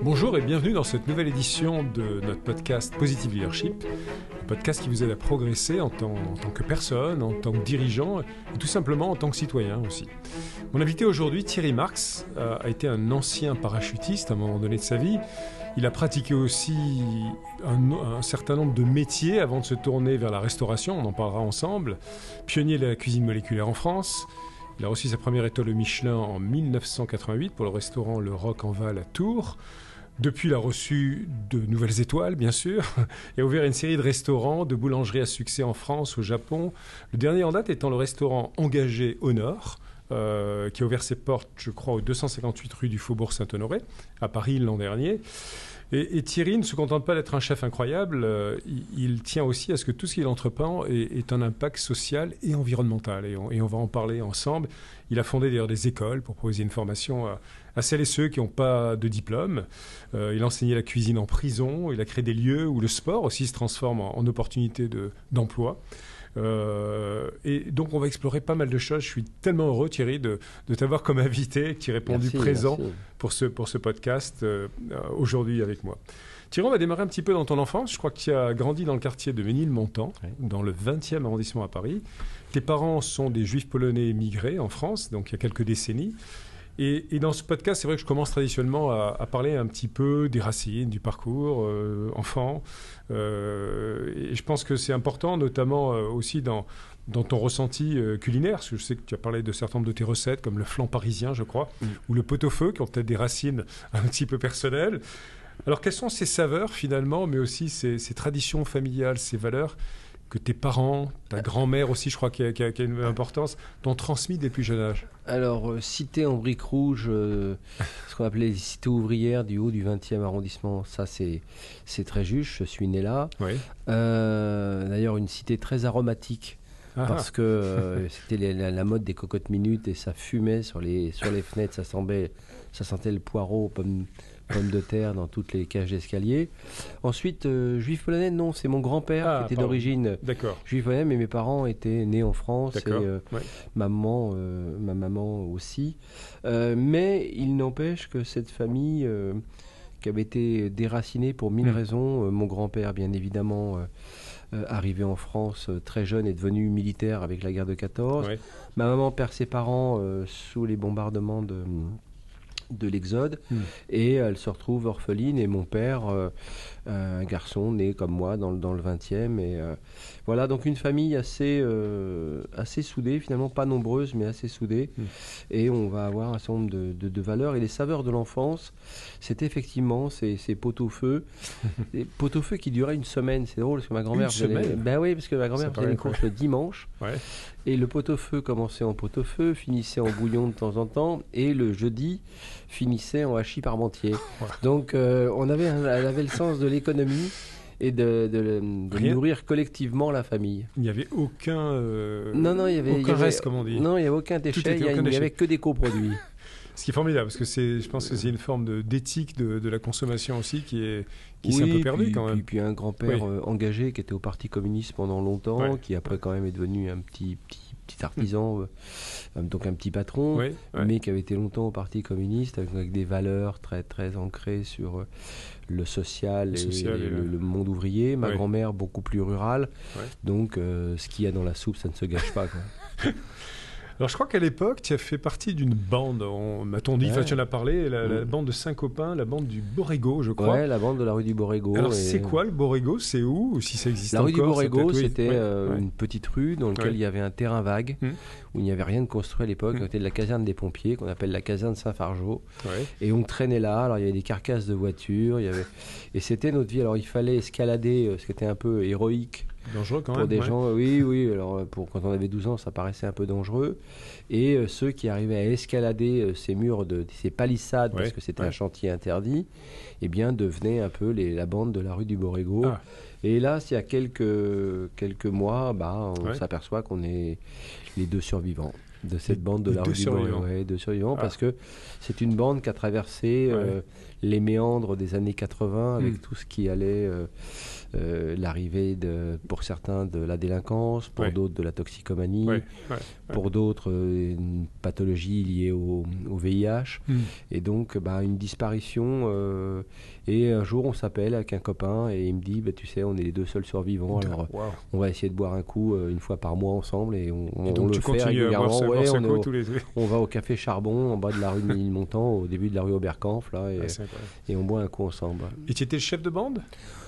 Bonjour et bienvenue dans cette nouvelle édition de notre podcast Positive Leadership, un podcast qui vous aide à progresser en tant que personne, en tant que dirigeant et tout simplement en tant que citoyen aussi. Mon invité aujourd'hui, Thierry Marx, a été un ancien parachutiste à un moment donné de sa vie. Il a pratiqué aussi un certain nombre de métiers avant de se tourner vers la restauration, on en parlera ensemble. Pionnier de la cuisine moléculaire en France. Il a reçu sa première étoile au Michelin en 1988 pour le restaurant Le Roc en Val à Tours. Depuis, il a reçu de nouvelles étoiles, bien sûr, et a ouvert une série de restaurants, de boulangeries à succès en France, au Japon. Le dernier en date étant le restaurant Engagé au Nord, qui a ouvert ses portes, je crois, au 258 rue du Faubourg Saint-Honoré, à Paris l'an dernier. Et Thierry ne se contente pas d'être un chef incroyable, il tient aussi à ce que tout ce qu'il entreprend ait un impact social et environnemental. Et on va en parler ensemble. Il a fondé d'ailleurs des écoles pour proposer une formation à celles et ceux qui n'ont pas de diplôme. Il a enseigné la cuisine en prison. Il a créé des lieux où le sport aussi se transforme en opportunité d'emploi. Et donc on va explorer pas mal de choses. Je suis tellement heureux, Thierry, de t'avoir comme invité, qui est répondu présent pour ce podcast aujourd'hui avec moi. Thierry, on va démarrer un petit peu dans ton enfance. Je crois que tu as grandi dans le quartier de Ménilmontant, dans le 20e arrondissement à Paris. Tes parents sont des juifs polonais émigrés en France, donc il y a quelques décennies. Et dans ce podcast, c'est vrai que je commence traditionnellement à parler un petit peu des racines, du parcours enfant. Et je pense que c'est important, notamment aussi dans ton ressenti culinaire. Parce que je sais que tu as parlé de certains de tes recettes, comme le flan parisien, je crois, ou le pot-au-feu, qui ont peut-être des racines un petit peu personnelles. Alors, quelles sont ces saveurs, finalement, mais aussi ces traditions familiales, ces valeurs que tes parents, ta grand-mère aussi, je crois, qui a une importance, t'ont transmis dès le plus jeune âge? Alors, cité en briques rouges, ce qu'on appelait les cités ouvrières du haut du 20e arrondissement, ça c'est très juste, je suis né là. Oui. D'ailleurs, une cité très aromatique, parce que c'était la mode des cocottes minutes et ça fumait sur les fenêtres, ça sentait le poireau, pommes de terre dans toutes les cages d'escalier. Ensuite, juif polonais, non, c'est mon grand-père qui était d'origine juif polonais, mais mes parents étaient nés en France et ma maman aussi. Mais il n'empêche que cette famille qui avait été déracinée pour mille raisons, mon grand-père bien évidemment arrivé en France très jeune est devenu militaire avec la guerre de 14. Ma maman perd ses parents sous les bombardements de l'Exode et elle se retrouve orpheline et mon père un garçon né comme moi dans le 20e et voilà, donc une famille assez soudée, finalement pas nombreuse mais assez soudée et on va avoir un certain nombre de valeurs et les saveurs de l'enfance, c'est effectivement ces pot-au-feu des pot-au-feu qui duraient une semaine. C'est drôle parce que ma grand-mère parce que ma grand-mère faisait les courses le dimanche et le pot-au-feu commençait en pot-au-feu, finissait en bouillon de temps en temps et le jeudi finissait en hachis parmentier. Donc elle avait le sens de l'économie et de nourrir collectivement la famille. Il n'y avait aucun reste, comme on dit. Non, il n'y avait aucun déchet, il n'y avait que des coproduits. Ce qui est formidable, parce que je pense que c'est une forme d'éthique de la consommation aussi qui s'est un peu perdue quand même. Puis un grand-père engagé qui était au Parti communiste pendant longtemps, qui après quand même est devenu un petit artisan, donc un petit patron, mais qui avait été longtemps au Parti communiste avec des valeurs très, très ancrées sur le social et le monde ouvrier. Ma grand-mère beaucoup plus rurale, donc ce qu'il y a dans la soupe, ça ne se gâche pas, quoi. Alors, je crois qu'à l'époque, tu as fait partie d'une bande, m'a-t-on dit, tu en as parlé, la bande de 5 copains, la bande du Borrego, je crois. Ouais, la bande de la rue du Borrego. Alors, c'est quoi le Borrego? C'est où? Ou si ça existe encore? La rue du Borrego, c'était une petite rue dans laquelle il y avait un terrain vague, où il n'y avait rien de construit à l'époque, à côté de la caserne des pompiers, qu'on appelle la caserne Saint-Fargeau. Et on traînait là, alors il y avait des carcasses de voitures, et c'était notre vie. Alors, il fallait escalader, ce qui était un peu héroïque. Dangereux quand même. Pour des gens, oui. Alors, quand on avait 12 ans, ça paraissait un peu dangereux. Et ceux qui arrivaient à escalader ces murs, ces palissades, parce que c'était un chantier interdit, eh bien, devenaient un peu la bande de la rue du Borrego. Et là, il y a quelques mois, on s'aperçoit qu'on est les deux survivants. de cette bande de la rue du Banc, de survivants, parce que c'est une bande qui a traversé les méandres des années 80 avec tout ce qui allait, l'arrivée pour certains de la délinquance, pour d'autres de la toxicomanie, pour d'autres une pathologie liée au VIH, et donc une disparition. Et un jour on s'appelle avec un copain et il me dit tu sais, on est les deux seuls survivants, alors on va essayer de boire un coup une fois par mois ensemble, et on le fait régulièrement. On va au café Charbon en bas de la rue de Ménilmontant, au début de la rue Oberkampf là, et on boit un coup ensemble. Et tu étais le chef de bande?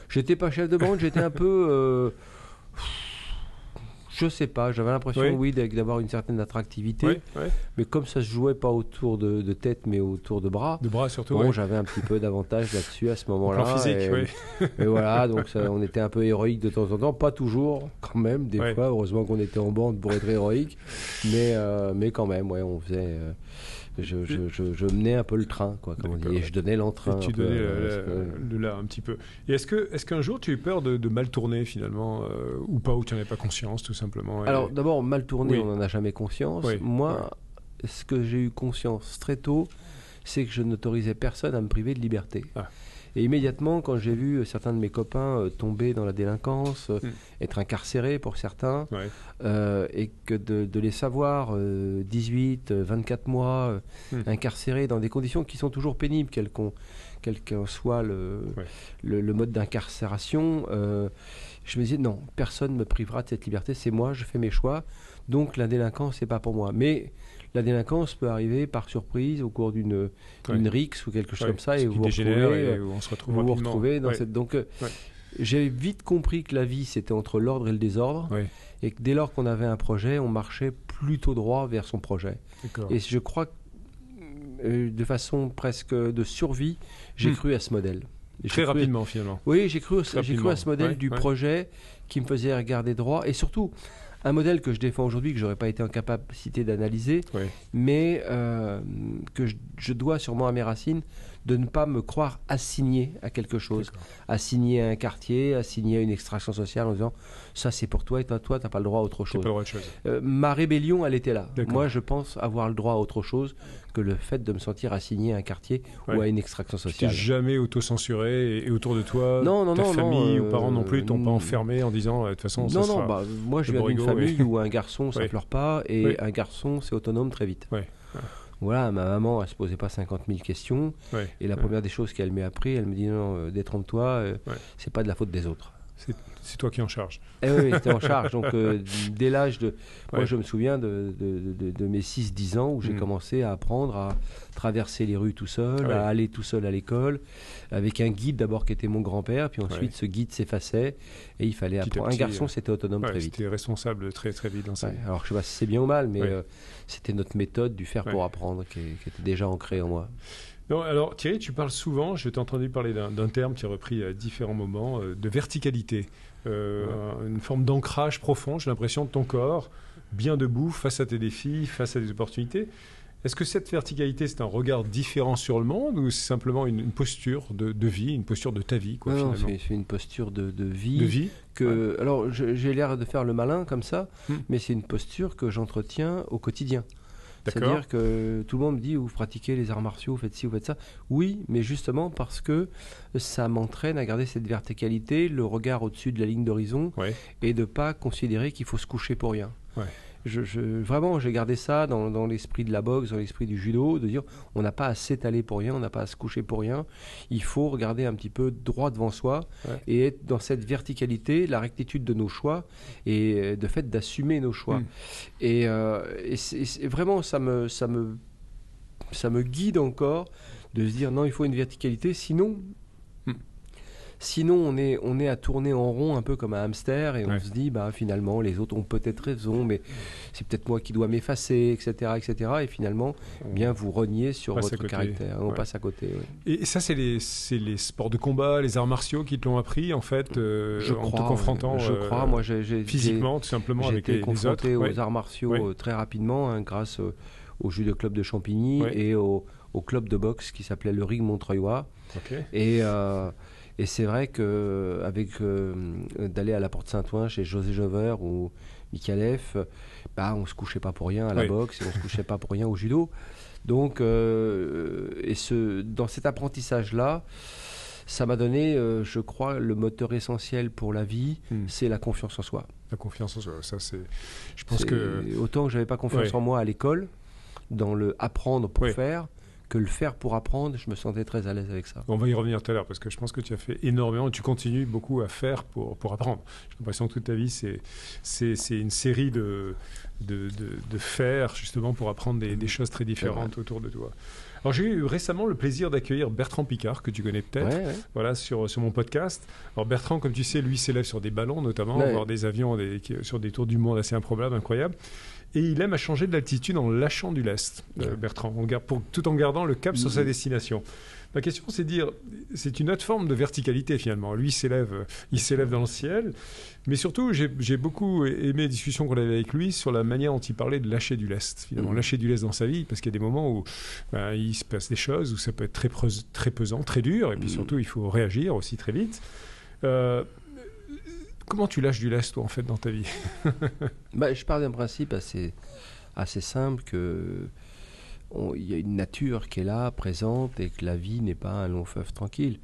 J'étais pas chef de bande, j'étais un peu je sais pas, j'avais l'impression d'avoir une certaine attractivité, mais comme ça se jouait pas autour de tête mais autour de bras surtout, j'avais un petit peu d'avantage là-dessus à ce moment-là. En physique, et voilà, donc on était un peu héroïque de temps en temps, pas toujours quand même, des fois, heureusement qu'on était en bande pour être héroïque, mais quand même, on faisait... Je menais un peu le train, quoi, comme on dit, et je donnais l'entrain. Tu donnais le là un petit peu. Et est-ce qu'un jour tu as eu peur de mal tourner finalement, ou pas, ou tu n'en avais pas conscience tout simplement? Alors d'abord, mal tourner, on n'en a jamais conscience. Moi, ce que j'ai eu conscience très tôt, c'est que je n'autorisais personne à me priver de liberté. Et immédiatement, quand j'ai vu certains de mes copains tomber dans la délinquance, être incarcérés pour certains, et que de les savoir 18, 24 mois incarcérés dans des conditions qui sont toujours pénibles, quel qu'en soit le mode d'incarcération, je me disais non, personne ne me privera de cette liberté, c'est moi, je fais mes choix, donc la délinquance, c'est pas pour moi. Mais la délinquance peut arriver par surprise au cours d'une rixe ou quelque chose comme ça, et vous vous retrouvez dans cette... Donc j'ai vite compris que la vie, c'était entre l'ordre et le désordre, et que dès lors qu'on avait un projet, on marchait plutôt droit vers son projet. Et je crois que de façon presque de survie, j'ai cru à ce modèle. Très rapidement finalement. Oui, j'ai cru à ce modèle du projet qui me faisait regarder droit, et surtout un modèle que je défends aujourd'hui, que je n'aurais pas été en capacité d'analyser, mais que je dois sûrement à mes racines, de ne pas me croire assigné à quelque chose, assigné à un quartier, assigné à une extraction sociale, en disant ça c'est pour toi, et toi tu n'as pas le droit à autre chose. Ma rébellion, elle était là. Moi, je pense avoir le droit à autre chose que le fait de me sentir assigné à un quartier ou à une extraction sociale. Tu t'es jamais auto-censuré, et autour de toi, ta famille ou parents non plus t'ont pas enfermé en disant de toute façon ça sera... moi je viens d'une famille où un garçon ça pleure pas, et un garçon c'est autonome très vite. Voilà, ma maman, elle se posait pas 50 000 questions, et la première des choses qu'elle m'a appris, elle me dit non, détrompe-toi, c'est pas de la faute des autres. C'est toi qui es en charge. Oui, j'étais en charge. Donc, dès l'âge de... Moi, je me souviens de mes 6-10 ans où j'ai commencé à apprendre à traverser les rues tout seul, à aller tout seul à l'école, avec un guide d'abord qui était mon grand-père, puis ensuite ce guide s'effaçait, et il fallait apprendre. Un garçon, c'était autonome très vite. C'était responsable très, très vite dans ça. Alors, je sais pas si c'est bien ou mal, mais c'était notre méthode du faire pour apprendre qui était déjà ancrée en moi. Non, alors Thierry, tu parles souvent, je t'ai entendu parler d'un terme qui est repris à différents moments, de verticalité, une forme d'ancrage profond, j'ai l'impression, de ton corps, bien debout, face à tes défis, face à des opportunités. Est-ce que cette verticalité, c'est un regard différent sur le monde, ou c'est simplement une posture de vie, une posture de ta vie, quoi, non, finalement? C'est une posture de vie. De vie que, alors, j'ai l'air de faire le malin comme ça, mais c'est une posture que j'entretiens au quotidien. C'est-à-dire que tout le monde me dit vous pratiquez les arts martiaux, vous faites ci, vous faites ça. Oui, mais justement parce que ça m'entraîne à garder cette verticalité, le regard au-dessus de la ligne d'horizon, et de ne pas considérer qu'il faut se coucher pour rien. Vraiment, j'ai gardé ça dans l'esprit de la boxe, dans l'esprit du judo, de dire on n'a pas à s'étaler pour rien, on n'a pas à se coucher pour rien. Il faut regarder un petit peu droit devant soi et être dans cette verticalité, la rectitude de nos choix et de fait d'assumer nos choix. Et vraiment, ça me guide encore de se dire non, il faut une verticalité, sinon on est à tourner en rond un peu comme un hamster, et on se dit finalement les autres ont peut-être raison, mais c'est peut-être moi qui dois m'effacer, etc. Et finalement vous reniez sur votre caractère, on passe à côté. Et ça, c'est les sports de combat, les arts martiaux qui te l'ont appris en fait, en te confrontant moi, physiquement tout simplement avec les autres. J'ai été confronté aux arts martiaux très rapidement, grâce au judo club de Champigny et au club de boxe qui s'appelait le Ring Montreuilois. Et c'est vrai qu'avec d'aller à la Porte Saint-Ouen chez José Jover ou Mikalev, on ne se couchait pas pour rien à la boxe et on ne se couchait pas pour rien au judo. Donc, dans cet apprentissage-là, ça m'a donné, je crois, le moteur essentiel pour la vie, c'est la confiance en soi. La confiance en soi, ça c'est... Je pense que... Autant que je n'avais pas confiance en moi à l'école, dans le apprendre pour faire, que le faire pour apprendre, je me sentais très à l'aise avec ça. On va y revenir tout à l'heure, parce que je pense que tu as fait énormément, et tu continues beaucoup à faire pour apprendre. J'ai l'impression que toute ta vie, c'est une série de faire, justement, pour apprendre des choses très différentes autour de toi. Alors, j'ai eu récemment le plaisir d'accueillir Bertrand Piccard, que tu connais peut-être, voilà, sur mon podcast. Alors, Bertrand, comme tu sais, lui s'élève sur des ballons, notamment, voire des avions sur des tours du monde assez improbables, incroyables. Et il aime à changer de l'altitude en lâchant du lest, Bertrand, tout en gardant le cap sur sa destination. Ma question, c'est de dire, c'est une autre forme de verticalité finalement. Lui, il s'élève dans le ciel. Mais surtout, j'ai beaucoup aimé les discussions qu'on avait avec lui sur la manière dont il parlait de lâcher du lest. Finalement, lâcher du lest dans sa vie, parce qu'il y a des moments où il se passe des choses, où ça peut être très pesant, très dur. Et puis surtout, il faut réagir aussi très vite. Comment tu lâches du lest, toi, en fait, dans ta vie? Je pars d'un principe assez simple que il y a une nature qui est là, présente, et que la vie n'est pas un long fleuve tranquille.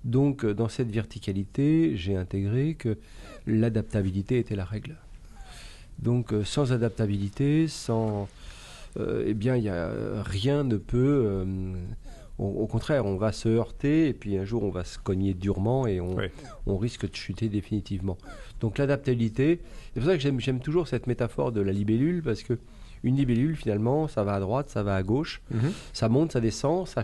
Donc, dans cette verticalité, j'ai intégré que l'adaptabilité était la règle. Donc, sans adaptabilité, rien ne peut... au contraire, on va se heurter, et puis un jour, on va se cogner durement, et on risque de chuter définitivement. Donc, l'adaptabilité, c'est pour ça que j'aime toujours cette métaphore de la libellule, parce que une libellule, finalement, ça va à droite, ça va à gauche, ça monte, ça descend, ça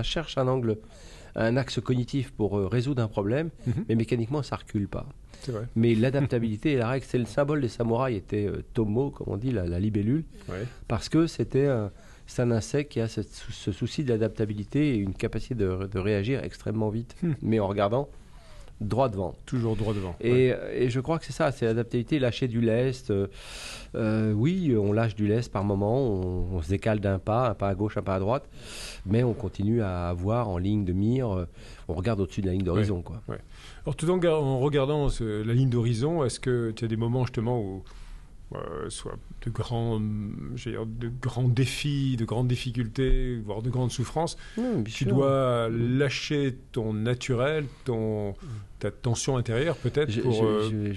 cherche un axe cognitif pour résoudre un problème, mais mécaniquement, ça ne recule pas. C'est vrai. Mais l'adaptabilité et la règle, c'est le symbole des samouraïs, était Tomo, comme on dit, la libellule, parce que c'est un insecte qui a ce souci de l'adaptabilité et une capacité de réagir extrêmement vite, mais en regardant droit devant. Toujours droit devant. Et je crois que c'est ça, c'est l'adaptabilité, lâcher du lest. Oui, on lâche du lest par moment, on se décale d'un pas, un pas à gauche, un pas à droite, mais on continue à avoir en ligne de mire, on regarde au-dessus de la ligne d'horizon. Alors, tout en regardant la ligne d'horizon, est-ce que tu as des moments justement où soit de grands défis, de grandes difficultés, voire de grandes souffrances, tu dois lâcher ton naturel, ta tension intérieure peut-être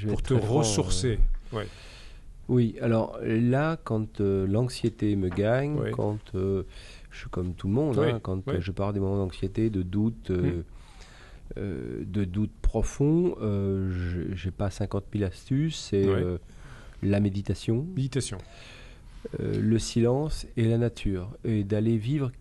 pour te ressourcer. Oui, alors là, quand l'anxiété me gagne, quand je suis comme tout le monde, quand je pars des moments d'anxiété, de doute profond, j'ai pas 50 000 astuces, c'est... la méditation, le silence et la nature. Et d'aller vivre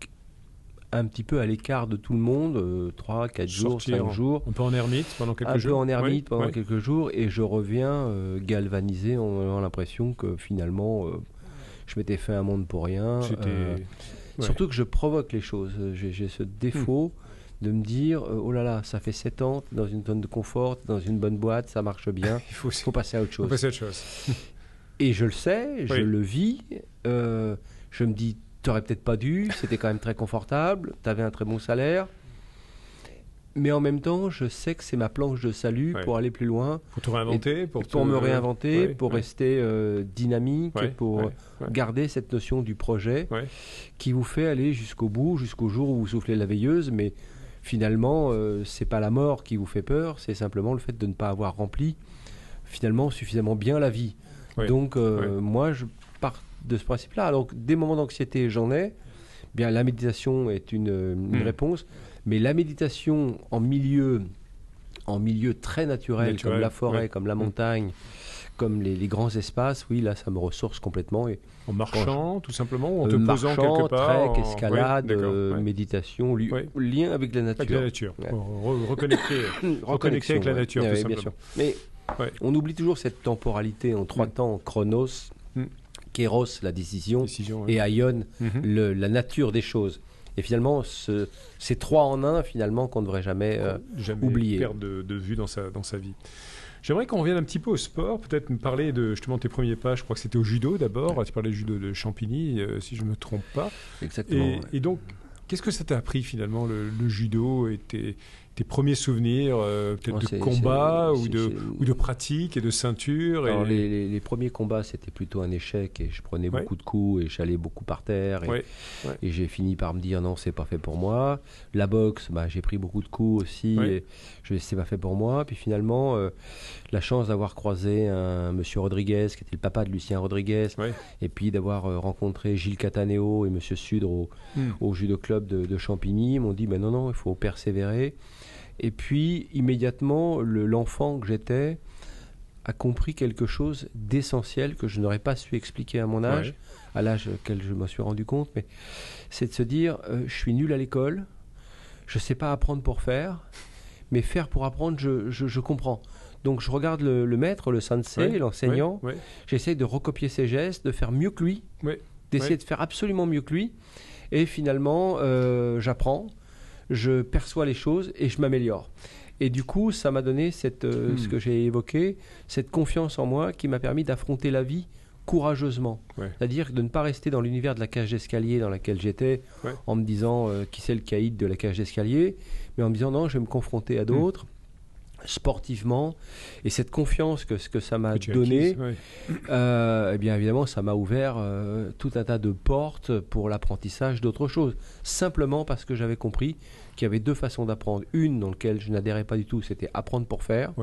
un petit peu à l'écart de tout le monde, 3, 4 jours, 5 jours. Un peu en ermite pendant quelques jours. Un peu en ermite pendant quelques jours. Et je reviens galvanisé en ayant l'impression que finalement, je m'étais fait un monde pour rien. Surtout que je provoque les choses. J'ai ce défaut de me dire, oh là là, ça fait 7 ans, dans une zone de confort, dans une bonne boîte, ça marche bien, il faut passer à autre chose. Et je le sais, je le vis, je me dis, t'aurais peut-être pas dû, c'était quand même très confortable, t'avais un très bon salaire, mais en même temps, je sais que c'est ma planche de salut pour aller plus loin. Pour te réinventer, pour me réinventer, pour rester dynamique, pour garder cette notion du projet qui vous fait aller jusqu'au bout, jusqu'au jour où vous soufflez la veilleuse, mais finalement, c'est pas la mort qui vous fait peur, c'est simplement le fait de ne pas avoir rempli finalement suffisamment bien la vie. Donc, moi, je pars de ce principe-là. Alors, des moments d'anxiété, j'en ai. Bien, la méditation est une réponse, mais la méditation en milieu très naturel, comme la forêt, comme la montagne, comme les grands espaces, oui, là, ça me ressource complètement. Et en marchant, tout simplement, ou en te posant quelque part, trek, escalade, méditation, lien avec la nature. Avec la nature. Reconnecter avec la nature, tout simplement. Bien sûr. Mais on oublie toujours cette temporalité en 3 temps, chronos, kéros, la décision et aion, la nature des choses. Et finalement, c'est 3 en 1, finalement, qu'on ne devrait jamais oublier. Perdre de vue dans sa vie. J'aimerais qu'on revienne un petit peu au sport, peut-être me parler de justement tes premiers pas. Je crois que c'était au judo d'abord. Tu parlais du judo de Champigny, si je ne me trompe pas. Exactement. Et donc, Qu'est-ce que ça t'a appris finalement, le judo et tes premiers souvenirs, peut-être de combat ou de pratique et de ceinture? Alors, les premiers combats, c'était plutôt un échec et je prenais beaucoup de coups et j'allais beaucoup par terre. Et j'ai fini par me dire non, c'est pas fait pour moi. La boxe, j'ai pris beaucoup de coups aussi et c'est pas fait pour moi. Puis finalement, la chance d'avoir croisé un monsieur Rodriguez, qui était le papa de Lucien Rodriguez, et puis d'avoir rencontré Gilles Cataneo et monsieur Sudre au judo club de Champigny, m'ont dit non, il faut persévérer. Et puis, immédiatement, l'enfant que j'étais a compris quelque chose d'essentiel que je n'aurais pas su expliquer à mon âge, à l'âge auquel je me suis rendu compte, mais c'est de se dire, je suis nul à l'école, je ne sais pas apprendre pour faire, mais faire pour apprendre, je comprends. Donc, je regarde le maître, le sensei, l'enseignant, j'essaye de recopier ses gestes, de faire mieux que lui, d'essayer de faire absolument mieux que lui, et finalement, j'apprends. Je perçois les choses et je m'améliore. Et du coup, ça m'a donné ce que j'ai évoqué, cette confiance en moi qui m'a permis d'affronter la vie courageusement. C'est-à-dire de ne pas rester dans l'univers de la cage d'escalier dans laquelle j'étais en me disant qui c'est le caïd de la cage d'escalier, mais en me disant non, je vais me confronter à d'autres. Sportivement, et cette confiance que ça m'a donné, eh bien évidemment ça m'a ouvert tout un tas de portes pour l'apprentissage d'autres choses, simplement parce que j'avais compris qu'il y avait deux façons d'apprendre, une dans laquelle je n'adhérais pas du tout, c'était apprendre pour faire,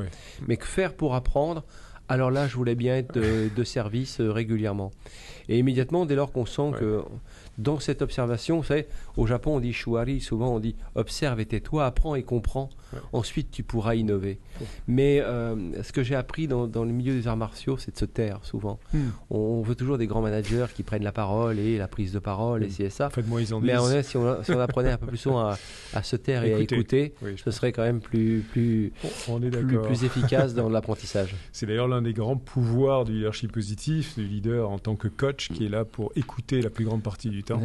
mais que faire pour apprendre, alors là je voulais bien être de service régulièrement. Et immédiatement, dès lors qu'on sent que dans cette observation, vous savez, au Japon on dit shuari, souvent on dit observe et tais-toi, apprends et comprends, ensuite tu pourras innover. Mais ce que j'ai appris dans le milieu des arts martiaux, c'est de se taire souvent. On veut toujours des grands managers qui prennent la parole et la prise de parole et c'est ça. Faites-moi ils en mais disent. Si on apprenait un peu plus souvent à se taire et à écouter, ce serait quand même plus efficace dans l'apprentissage. C'est d'ailleurs l'un des grands pouvoirs du leadership positif, du leader en tant que coach qui est là pour écouter la plus grande partie du temps,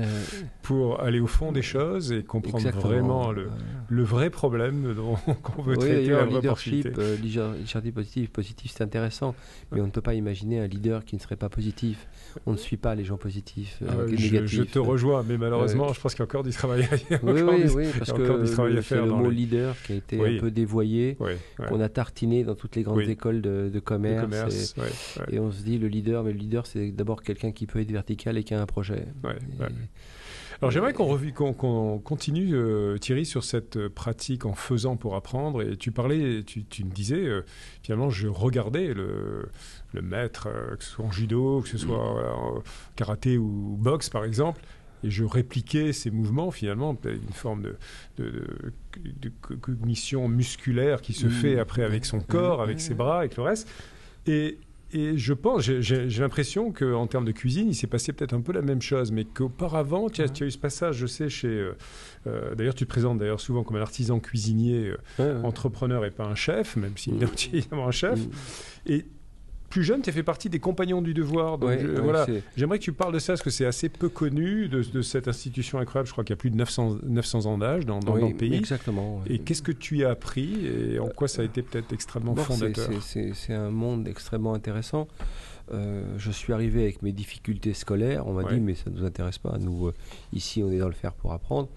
pour aller au fond des choses et comprendre vraiment le vrai problème qu'on veut traiter, la vraie opportunité. Leadership positif, c'est intéressant, mais on ne peut pas imaginer un leader qui ne serait pas positif. On ne suit pas les gens positifs, négatifs. Je te rejoins, mais malheureusement, je pense qu'il y a encore du travail à faire. Parce que c'est le mot leader qui a été un peu dévoyé, qu'on a tartiné dans toutes les grandes écoles de commerce. Et on se dit le leader, mais le leader, c'est d'abord quelqu'un qui peut être vertical et qui a un projet. Alors j'aimerais qu'on continue, Thierry, sur cette pratique en faisant pour apprendre. Et tu parlais, tu me disais, finalement, je regardais le maître, que ce soit en judo, que ce soit en karaté ou boxe, par exemple, et je répliquais ces mouvements, finalement, une forme de cognition musculaire qui se fait après avec son corps, avec ses bras, avec le reste. Et je pense, j'ai l'impression qu'en termes de cuisine, il s'est passé peut-être un peu la même chose, mais qu'auparavant, tu as eu ce passage, je sais, d'ailleurs, tu te présentes d'ailleurs souvent comme un artisan cuisinier, entrepreneur et pas un chef, même si tu es évidemment un chef. Et plus jeune, tu as fait partie des Compagnons du Devoir. Donc j'aimerais que tu parles de ça, parce que c'est assez peu connu, de cette institution incroyable. Je crois qu'il y a plus de 900 ans d'âge dans le pays. Exactement. Et qu'est-ce que tu y as appris et en quoi ça a été peut-être extrêmement fondateur? C'est un monde extrêmement intéressant. Je suis arrivé avec mes difficultés scolaires. On m'a dit, mais ça ne nous intéresse pas. Nous, ici, on est dans le faire pour apprendre.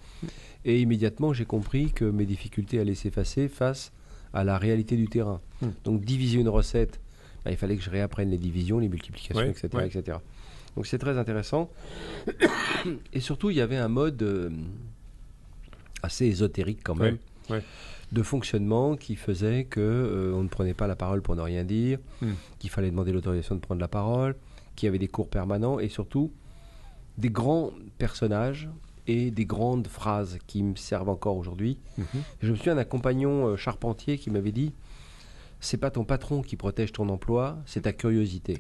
Et immédiatement, j'ai compris que mes difficultés allaient s'effacer face à la réalité du terrain. Donc, diviser une recette, il fallait que je réapprenne les divisions, les multiplications, etc. Donc c'est très intéressant. Et surtout, il y avait un mode assez ésotérique quand même de fonctionnement qui faisait qu'on ne prenait pas la parole pour ne rien dire, qu'il fallait demander l'autorisation de prendre la parole, qu'il y avait des cours permanents et surtout des grands personnages et des grandes phrases qui me servent encore aujourd'hui. Je me souviens d'un compagnon charpentier qui m'avait dit: c'est pas ton patron qui protège ton emploi, c'est ta curiosité.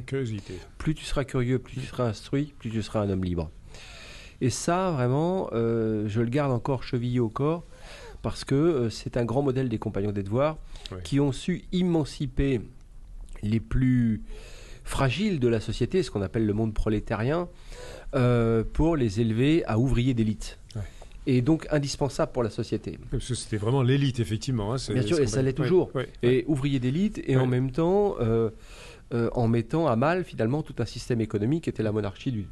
Plus tu seras curieux, plus tu seras instruit, plus tu seras un homme libre. Et ça, vraiment, je le garde encore chevillé au corps, parce que c'est un grand modèle des Compagnons des Devoirs qui ont su émanciper les plus fragiles de la société, ce qu'on appelle le monde prolétarien, pour les élever à ouvriers d'élite. Et donc indispensable pour la société. Parce que c'était vraiment l'élite, effectivement. Bien sûr, et ça l'est toujours. Et ouvrier d'élite, et en même temps, en mettant à mal, finalement, tout un système économique qui était la monarchie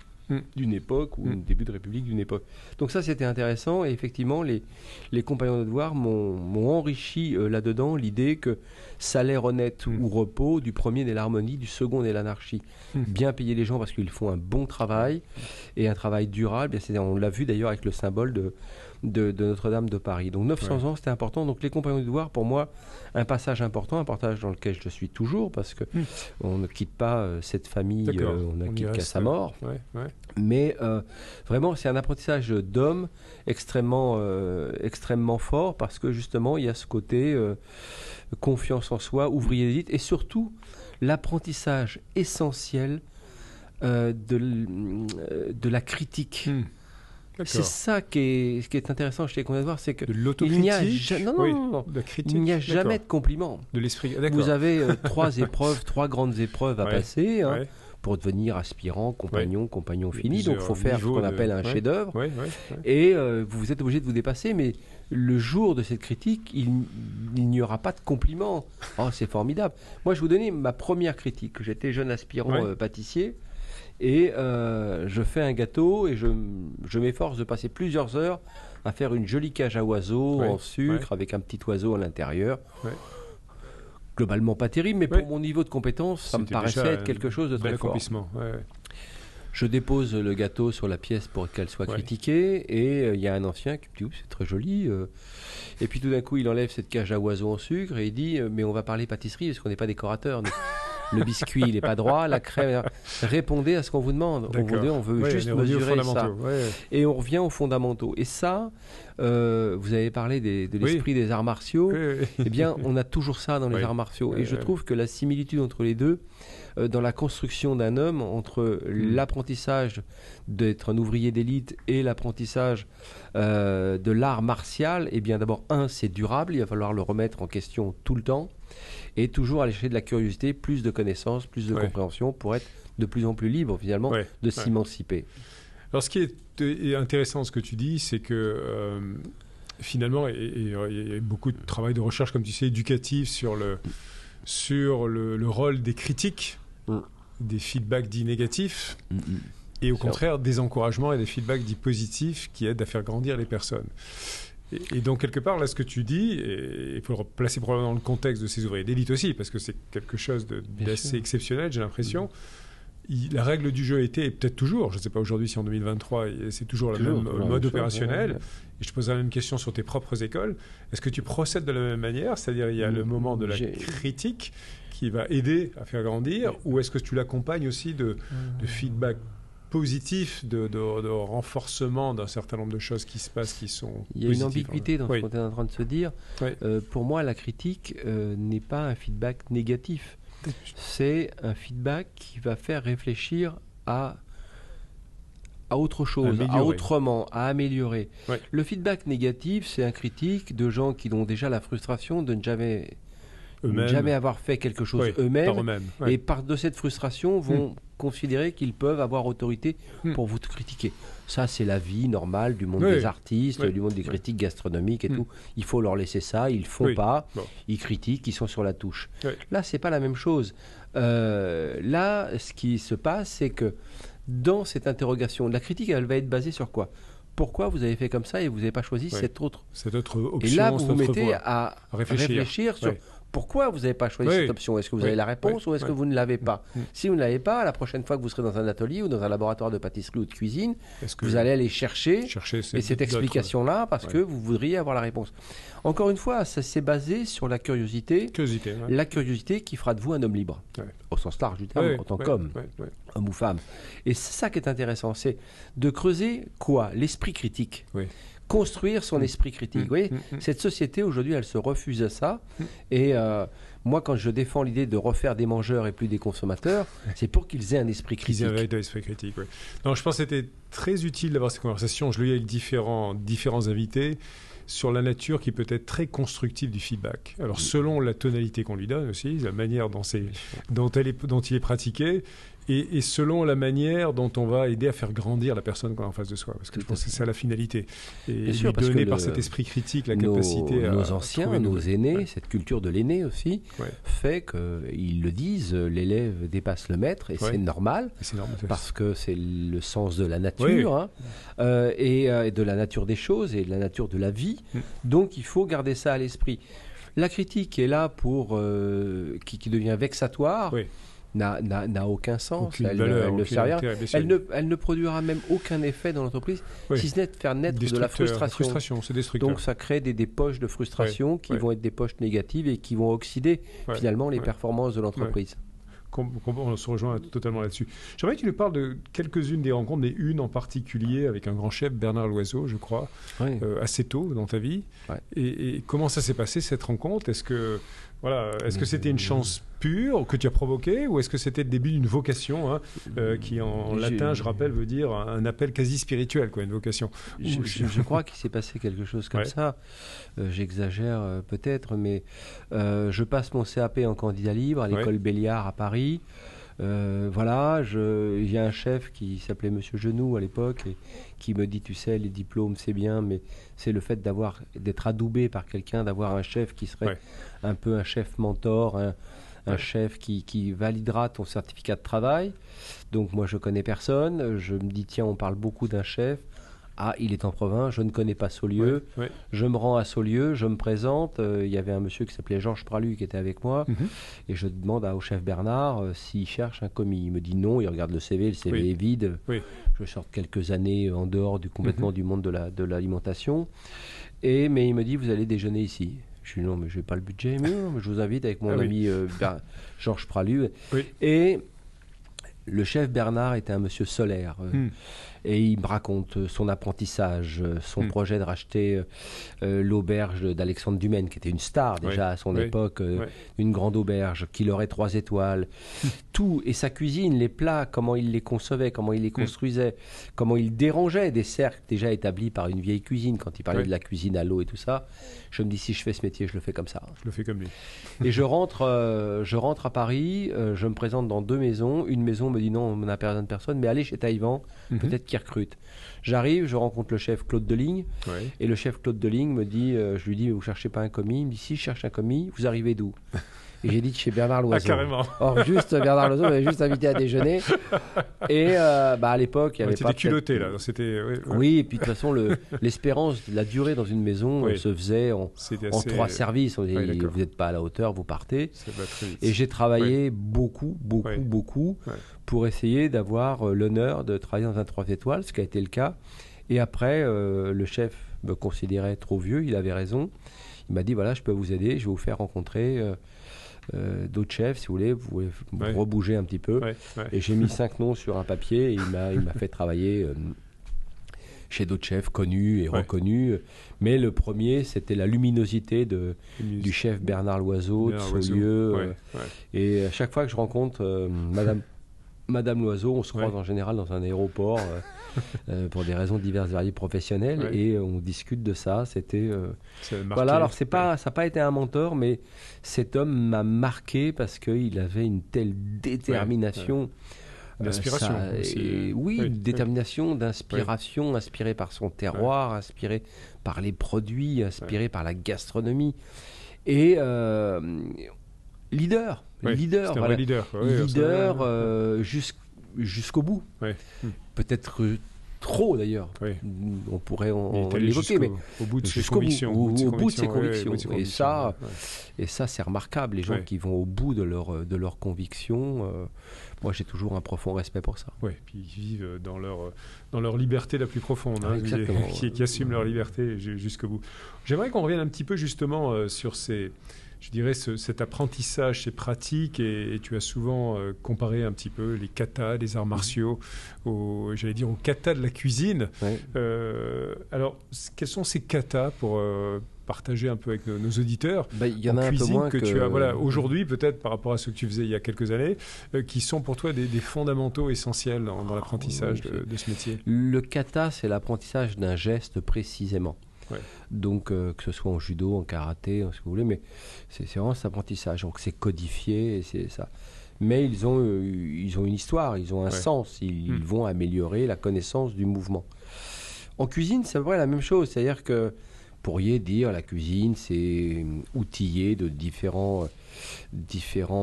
d'une époque ou début de République d'une époque. Donc ça, c'était intéressant. Et effectivement, les compagnons de devoir m'ont enrichi là-dedans l'idée que salaire honnête ou repos, du premier naît l'harmonie, du second naît l'anarchie. Bien payer les gens parce qu'ils font un bon travail et un travail durable. On l'a vu d'ailleurs avec le symbole de Notre-Dame de Paris. Donc 900 ans, c'était important. Donc les compagnons du devoir, pour moi, un passage important, un passage dans lequel je suis toujours, parce que on ne quitte pas cette famille, on ne quitte qu'à sa mort. Mais vraiment, c'est un apprentissage d'homme extrêmement fort, parce que justement, il y a ce côté confiance en soi, ouvrier d'élite, et surtout l'apprentissage essentiel de la critique. C'est ça qui est intéressant chez les compagnons de devoir, c'est que il n'y a jamais de compliment. De l'esprit. Vous avez trois grandes épreuves à passer pour devenir aspirant, compagnon fini. Donc il faut faire ce qu'on appelle un chef-d'œuvre. Et vous êtes obligé de vous dépasser, mais le jour de cette critique, il n'y aura pas de compliment. Oh, c'est formidable. Moi, je vais vous donner ma première critique. J'étais jeune aspirant pâtissier. Et je fais un gâteau et je m'efforce de passer plusieurs heures à faire une jolie cage à oiseaux en sucre avec un petit oiseau à l'intérieur. Globalement pas terrible, mais pour mon niveau de compétence, ça me paraissait être quelque chose de très fort. Je dépose le gâteau sur la pièce pour qu'elle soit critiquée et il y a un ancien qui me dit « Oups, c'est très joli ». Et puis tout d'un coup, il enlève cette cage à oiseaux en sucre et il dit « Mais on va parler pâtisserie parce qu'on n'est pas décorateur. » Le biscuit, il n'est pas droit, la crème... Répondez à ce qu'on vous demande. On veut juste mesurer ça. Et on revient aux fondamentaux. Et ça, vous avez parlé de l'esprit des arts martiaux. Eh bien, on a toujours ça dans les arts martiaux. Et je trouve que la similitude entre les deux, dans la construction d'un homme, entre l'apprentissage d'être un ouvrier d'élite et l'apprentissage de l'art martial, eh bien d'abord, c'est durable, il va falloir le remettre en question tout le temps, et toujours aller chercher de la curiosité, plus de connaissances, plus de compréhension, pour être de plus en plus libre, finalement, de s'émanciper. Alors, ce qui est intéressant, ce que tu dis, c'est que finalement, il y a beaucoup de travail de recherche, comme tu sais, éducatif sur le rôle des critiques, des feedbacks dits négatifs, et au contraire, des encouragements et des feedbacks dits positifs qui aident à faire grandir les personnes. Et donc, quelque part, là, ce que tu dis, et il faut le placer probablement dans le contexte de ces ouvriers d'élite aussi, parce que c'est quelque chose d'assez exceptionnel, j'ai l'impression. La règle du jeu était, et peut-être toujours, je ne sais pas aujourd'hui si en 2023, c'est toujours le même mode opérationnel. Et je te poserai la même question sur tes propres écoles. Est-ce que tu procèdes de la même manière? C'est-à-dire, il y a le moment de la critique qui va aider à faire grandir, ou est-ce que tu l'accompagnes aussi de feedback positif, de renforcement d'un certain nombre de choses qui se passent, qui sont positives? Il y a une ambiguïté dans ce qu'on est en train de se dire. Pour moi, la critique n'est pas un feedback négatif. C'est un feedback qui va faire réfléchir à autre chose, à autrement, à améliorer. Le feedback négatif, c'est un critique de gens qui ont déjà la frustration de ne jamais avoir fait quelque chose eux-mêmes, et de cette frustration vont considérer qu'ils peuvent avoir autorité pour vous critiquer. Ça, c'est la vie normale du monde des artistes, du monde des critiques gastronomiques et tout. Il faut leur laisser ça, ils ne font pas, ils critiquent, ils sont sur la touche. Là, c'est pas la même chose. Là, ce qui se passe, c'est que dans cette interrogation, la critique, elle va être basée sur quoi? Pourquoi vous avez fait comme ça et vous n'avez pas choisi cette autre option? Et là, vous vous mettez à réfléchir sur pourquoi vous n'avez pas choisi cette option. Est-ce que vous avez la réponse ou est-ce que vous ne l'avez pas? Si vous ne l'avez pas, la prochaine fois que vous serez dans un atelier ou dans un laboratoire de pâtisserie ou de cuisine, vous allez aller chercher cette explication-là parce que vous voudriez avoir la réponse. Encore une fois, ça s'est basé sur la curiosité. La curiosité qui fera de vous un homme libre, au sens large du terme, en tant qu'homme, homme ou femme. Et c'est ça qui est intéressant, c'est de creuser quoi? L'esprit critique. Construire son esprit critique. Vous voyez, cette société, aujourd'hui, elle se refuse à ça. Et moi, quand je défends l'idée de refaire des mangeurs et plus des consommateurs, c'est pour qu'ils aient un esprit critique. Qu'ils aient un véritable esprit critique, Non, je pense que c'était très utile d'avoir cette conversation. Je l'ai eu avec différents invités sur la nature qui peut être très constructive du feedback. Alors, selon la tonalité qu'on lui donne aussi, la manière dont il est pratiqué, et selon la manière dont on va aider à faire grandir la personne qu'on a en face de soi. Parce que je pense que c'est ça la finalité. Et lui donner par cet esprit critique la capacité à... Nos anciens, nos aînés, cette culture de l'aîné aussi, fait qu'ils le disent, l'élève dépasse le maître, et c'est normal, parce que c'est le sens de la nature, et de la nature des choses, et de la nature de la vie. Donc il faut garder ça à l'esprit. La critique est là pour qui devient vexatoire, n'a aucun sens. Elle ne sert à rien. Elle ne produira même aucun effet dans l'entreprise, si ce n'est de faire naître de la frustration. C'est destructeur. Donc ça crée des poches de frustration qui vont être des poches négatives et qui vont oxyder finalement les performances de l'entreprise. On se rejoint totalement là-dessus. J'aimerais que tu nous parles de quelques-unes des rencontres, mais une en particulier avec un grand chef, Bernard Loiseau, je crois, assez tôt dans ta vie. Et comment ça s'est passé, cette rencontre ? Est-ce que c'était une chance pure que tu as provoquée, ou est-ce que c'était le début d'une vocation, qui en latin, je rappelle, veut dire un appel quasi spirituel, une vocation. Je crois qu'il s'est passé quelque chose comme ça. J'exagère peut-être, mais je passe mon CAP en candidat libre à l'école Béliard à Paris. Il y a un chef qui s'appelait Monsieur Genoux à l'époque et qui me dit, tu sais, les diplômes c'est bien, mais c'est le fait d'être adoubé par quelqu'un, d'avoir un chef qui serait un peu un chef mentor, un chef qui validera ton certificat de travail. Donc moi je connais personne, je me dis tiens, on parle beaucoup d'un chef. Ah, il est en province, je ne connais pas Saulieu. Je me rends à Saulieu, je me présente. Il y avait un monsieur qui s'appelait Georges Pralu qui était avec moi. Et je demande au chef Bernard s'il cherche un commis. Il me dit non, il regarde le CV est vide. Je sors quelques années en dehors complètement du monde de l'alimentation. Mais il me dit, vous allez déjeuner ici. Je lui dis non, mais je n'ai pas le budget. Mais non, je vous invite avec mon ami Georges Pralu. Et le chef Bernard était un monsieur solaire. Et il me raconte son apprentissage, son projet de racheter l'auberge d'Alexandre Dumaine, qui était une star déjà à son époque, une grande auberge, qui aurait 3 étoiles. Tout, et sa cuisine, les plats, comment il les concevait, comment il les construisait, comment il dérangeait des cercles déjà établis par une vieille cuisine, quand il parlait de la cuisine à l'eau et tout ça. Je me dis, si je fais ce métier, je le fais comme ça. Je le fais comme lui. Et je rentre à Paris, je me présente dans 2 maisons. Une maison me dit non, on n'a personne, mais allez chez Taïwan, peut-être qu'il recrute. J'arrive, je rencontre le chef Claude Deligne, et le chef Claude Deligne me dit, je lui dis, vous cherchez pas un commis? Il me dit, si je cherche un commis, vous arrivez d'où? Et j'ai dit chez Bernard Loiseau. Ah, carrément. Or, juste Bernard Loiseau m'avait juste invité à déjeuner. Et à l'époque, il n'y avait pas... C'était culotté, là. Oui, et puis de toute façon, l'espérance, la durée dans une maison se faisait en 3 services. On dit, vous n'êtes pas à la hauteur, vous partez. Et j'ai travaillé beaucoup pour essayer d'avoir l'honneur de travailler dans un 3 étoiles, ce qui a été le cas. Et après, le chef me considérait trop vieux, il avait raison. Il m'a dit, voilà, je peux vous aider, je vais vous faire rencontrer d'autres chefs, si vous voulez, vous pouvez rebouger un petit peu. Et j'ai mis 5 noms sur un papier et il m'a fait travailler chez d'autres chefs connus et reconnus. Mais le premier, c'était la luminosité du chef Bernard Loiseau, de Saulieu. Et à chaque fois que je rencontre Madame Loiseau, on se croise en général dans un aéroport pour des raisons diverses et variées professionnelles, et on discute de ça. C'était alors ça n'a pas été un mentor, mais cet homme m'a marqué parce qu'il avait une telle détermination. D'inspiration aussi. Détermination, d'inspiration, inspiré par son terroir, inspiré par les produits, inspiré par la gastronomie. Et leader. Leader jusqu'au bout. Peut-être trop d'ailleurs. On pourrait l'évoquer, mais au bout de ses convictions. Et ça, c'est remarquable. Les gens qui vont au bout de leurs convictions, moi j'ai toujours un profond respect pour ça. Oui, puis ils vivent dans leur liberté la plus profonde, qui assument leur liberté jusqu'au bout. J'aimerais qu'on revienne un petit peu justement sur cet apprentissage, ces pratiques, et tu as souvent comparé un petit peu les katas, les arts martiaux, aux katas de la cuisine. Alors, quels sont ces katas pour partager un peu avec nos auditeurs il y en a un peu moins que tu as aujourd'hui, peut-être par rapport à ce que tu faisais il y a quelques années, qui sont pour toi des fondamentaux essentiels dans l'apprentissage de ce métier? Le kata, c'est l'apprentissage d'un geste précisément. Donc que ce soit en judo, en karaté, en ce que vous voulez, mais c'est vraiment cet apprentissage. Donc c'est codifié, et c'est ça. mais ils ont une histoire, ils ont un sens, ils vont améliorer la connaissance du mouvement. En cuisine, c'est à peu près la même chose, c'est-à-dire que vous pourriez dire la cuisine, c'est outillé de différents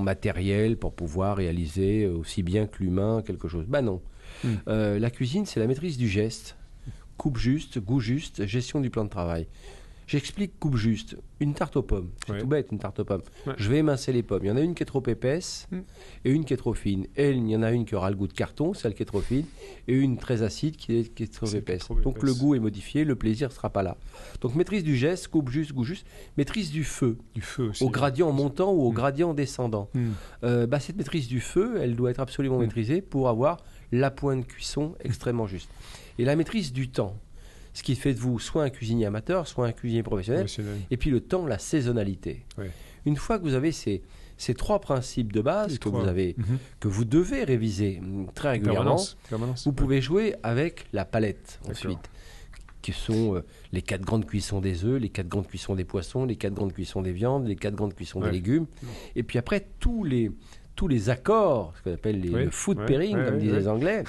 matériels pour pouvoir réaliser aussi bien que l'humain quelque chose. Ben non. La cuisine, c'est la maîtrise du geste, coupe juste, goût juste, gestion du plan de travail. J'explique coupe juste. Une tarte aux pommes, c'est tout bête, une tarte aux pommes. Je vais émincer les pommes. Il y en a une qui est trop épaisse et une qui est trop fine. Et il y en a une qui aura le goût de carton, celle qui est trop fine, et une très acide qui est trop épaisse. Donc le goût est modifié, le plaisir ne sera pas là. Donc maîtrise du geste, coupe juste, goût juste. Maîtrise du feu. Du feu aussi. Au gradient montant ou au gradient descendant. Cette maîtrise du feu, elle doit être absolument maîtrisée pour avoir la pointe de cuisson extrêmement juste. Et la maîtrise du temps. Ce qui fait de vous soit un cuisinier amateur, soit un cuisinier professionnel. Et puis le temps, la saisonnalité. Une fois que vous avez ces 3 principes de base que vous devez réviser très régulièrement, vous pouvez jouer avec la palette ensuite, qui sont les 4 grandes cuissons des œufs, les 4 grandes cuissons des poissons, les 4 grandes cuissons des viandes, les 4 grandes cuissons des légumes. Et puis après, tous les accords, ce qu'on appelle le food pairing, comme disaient les Anglais,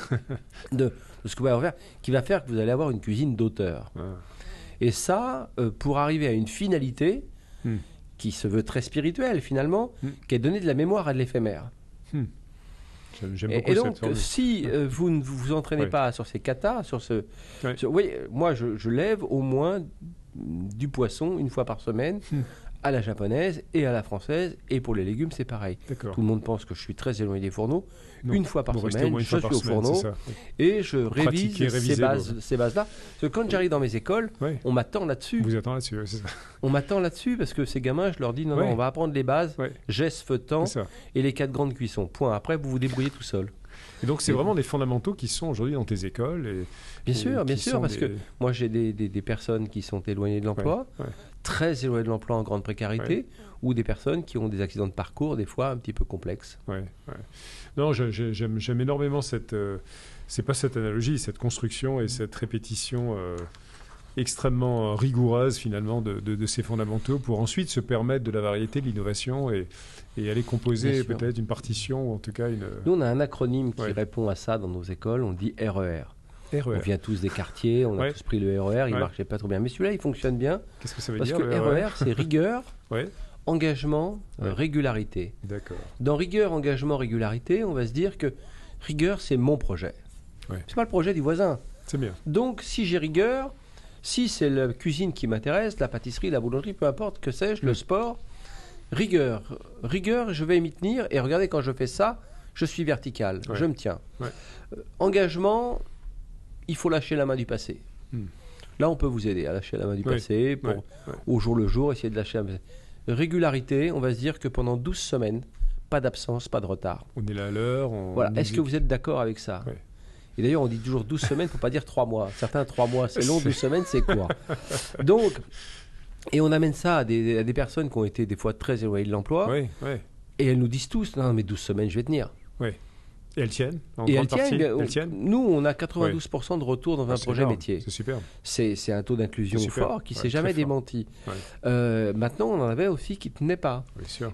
de ce que vous allez faire, qui va faire que vous allez avoir une cuisine d'auteur. Et ça, pour arriver à une finalité qui se veut très spirituelle finalement, qui est donner de la mémoire à de l'éphémère. J'aime beaucoup et donc, cette si vous ne vous entraînez pas sur ces katas, moi je lève au moins du poisson une fois par semaine, à la japonaise et à la française, et pour les légumes c'est pareil. Tout le monde pense que je suis très éloigné des fourneaux. Une fois par semaine, je suis au fourneau et je révise ces bases-là. Parce que quand j'arrive dans mes écoles, on m'attend là-dessus. Vous attend là-dessus, c'est ça. On m'attend là-dessus parce que ces gamins, je leur dis non, on va apprendre les bases, geste, feu, temps et les 4 grandes cuissons. Point. Après, vous vous débrouillez tout seul. Et donc, c'est vraiment des fondamentaux qui sont aujourd'hui dans tes écoles. Bien sûr, parce que moi, j'ai des personnes qui sont éloignées de l'emploi, très éloignées de l'emploi en grande précarité, ou des personnes qui ont des accidents de parcours, des fois un petit peu complexes. Non, j'aime énormément c'est pas cette analogie, cette construction et cette répétition extrêmement rigoureuse, finalement, de ces fondamentaux pour ensuite se permettre de la variété, de l'innovation et aller composer peut-être une partition ou en tout cas une... Nous, on a un acronyme qui répond à ça dans nos écoles, on dit RER. On vient tous des quartiers, on a tous pris le RER, il ne marchait pas trop bien. Mais celui-là, il fonctionne bien. Qu'est-ce que ça veut dire? Parce que RER, c'est rigueur, engagement, régularité. D'accord. Dans rigueur, engagement, régularité, on va se dire que rigueur, c'est mon projet. C'est pas le projet du voisin. C'est bien. Donc, si j'ai rigueur, si c'est la cuisine qui m'intéresse, la pâtisserie, la boulangerie, peu importe, que sais-je, le sport, rigueur, je vais m'y tenir. Et regardez, quand je fais ça, je suis vertical, je me tiens. Engagement, il faut lâcher la main du passé. Là, on peut vous aider à lâcher la main du passé, au jour le jour, essayer de lâcher la main. Régularité, on va se dire que pendant 12 semaines, pas d'absence, pas de retard. On est là à l'heure. Voilà. Est-ce que vous êtes d'accord avec ça? Et d'ailleurs, on dit toujours 12 semaines, il ne faut pas dire 3 mois. Certains, 3 mois, c'est long, 12 semaines, c'est court. Donc, et on amène ça à des personnes qui ont été des fois très éloignées de l'emploi. Et elles nous disent tous, non, mais 12 semaines, je vais tenir. Et elles tiennent, elles tiennent. Nous, on a 92% de retour dans un projet métier. C'est super. C'est un taux d'inclusion fort qui ne s'est jamais démenti. Maintenant, on en avait aussi qui ne tenaient pas.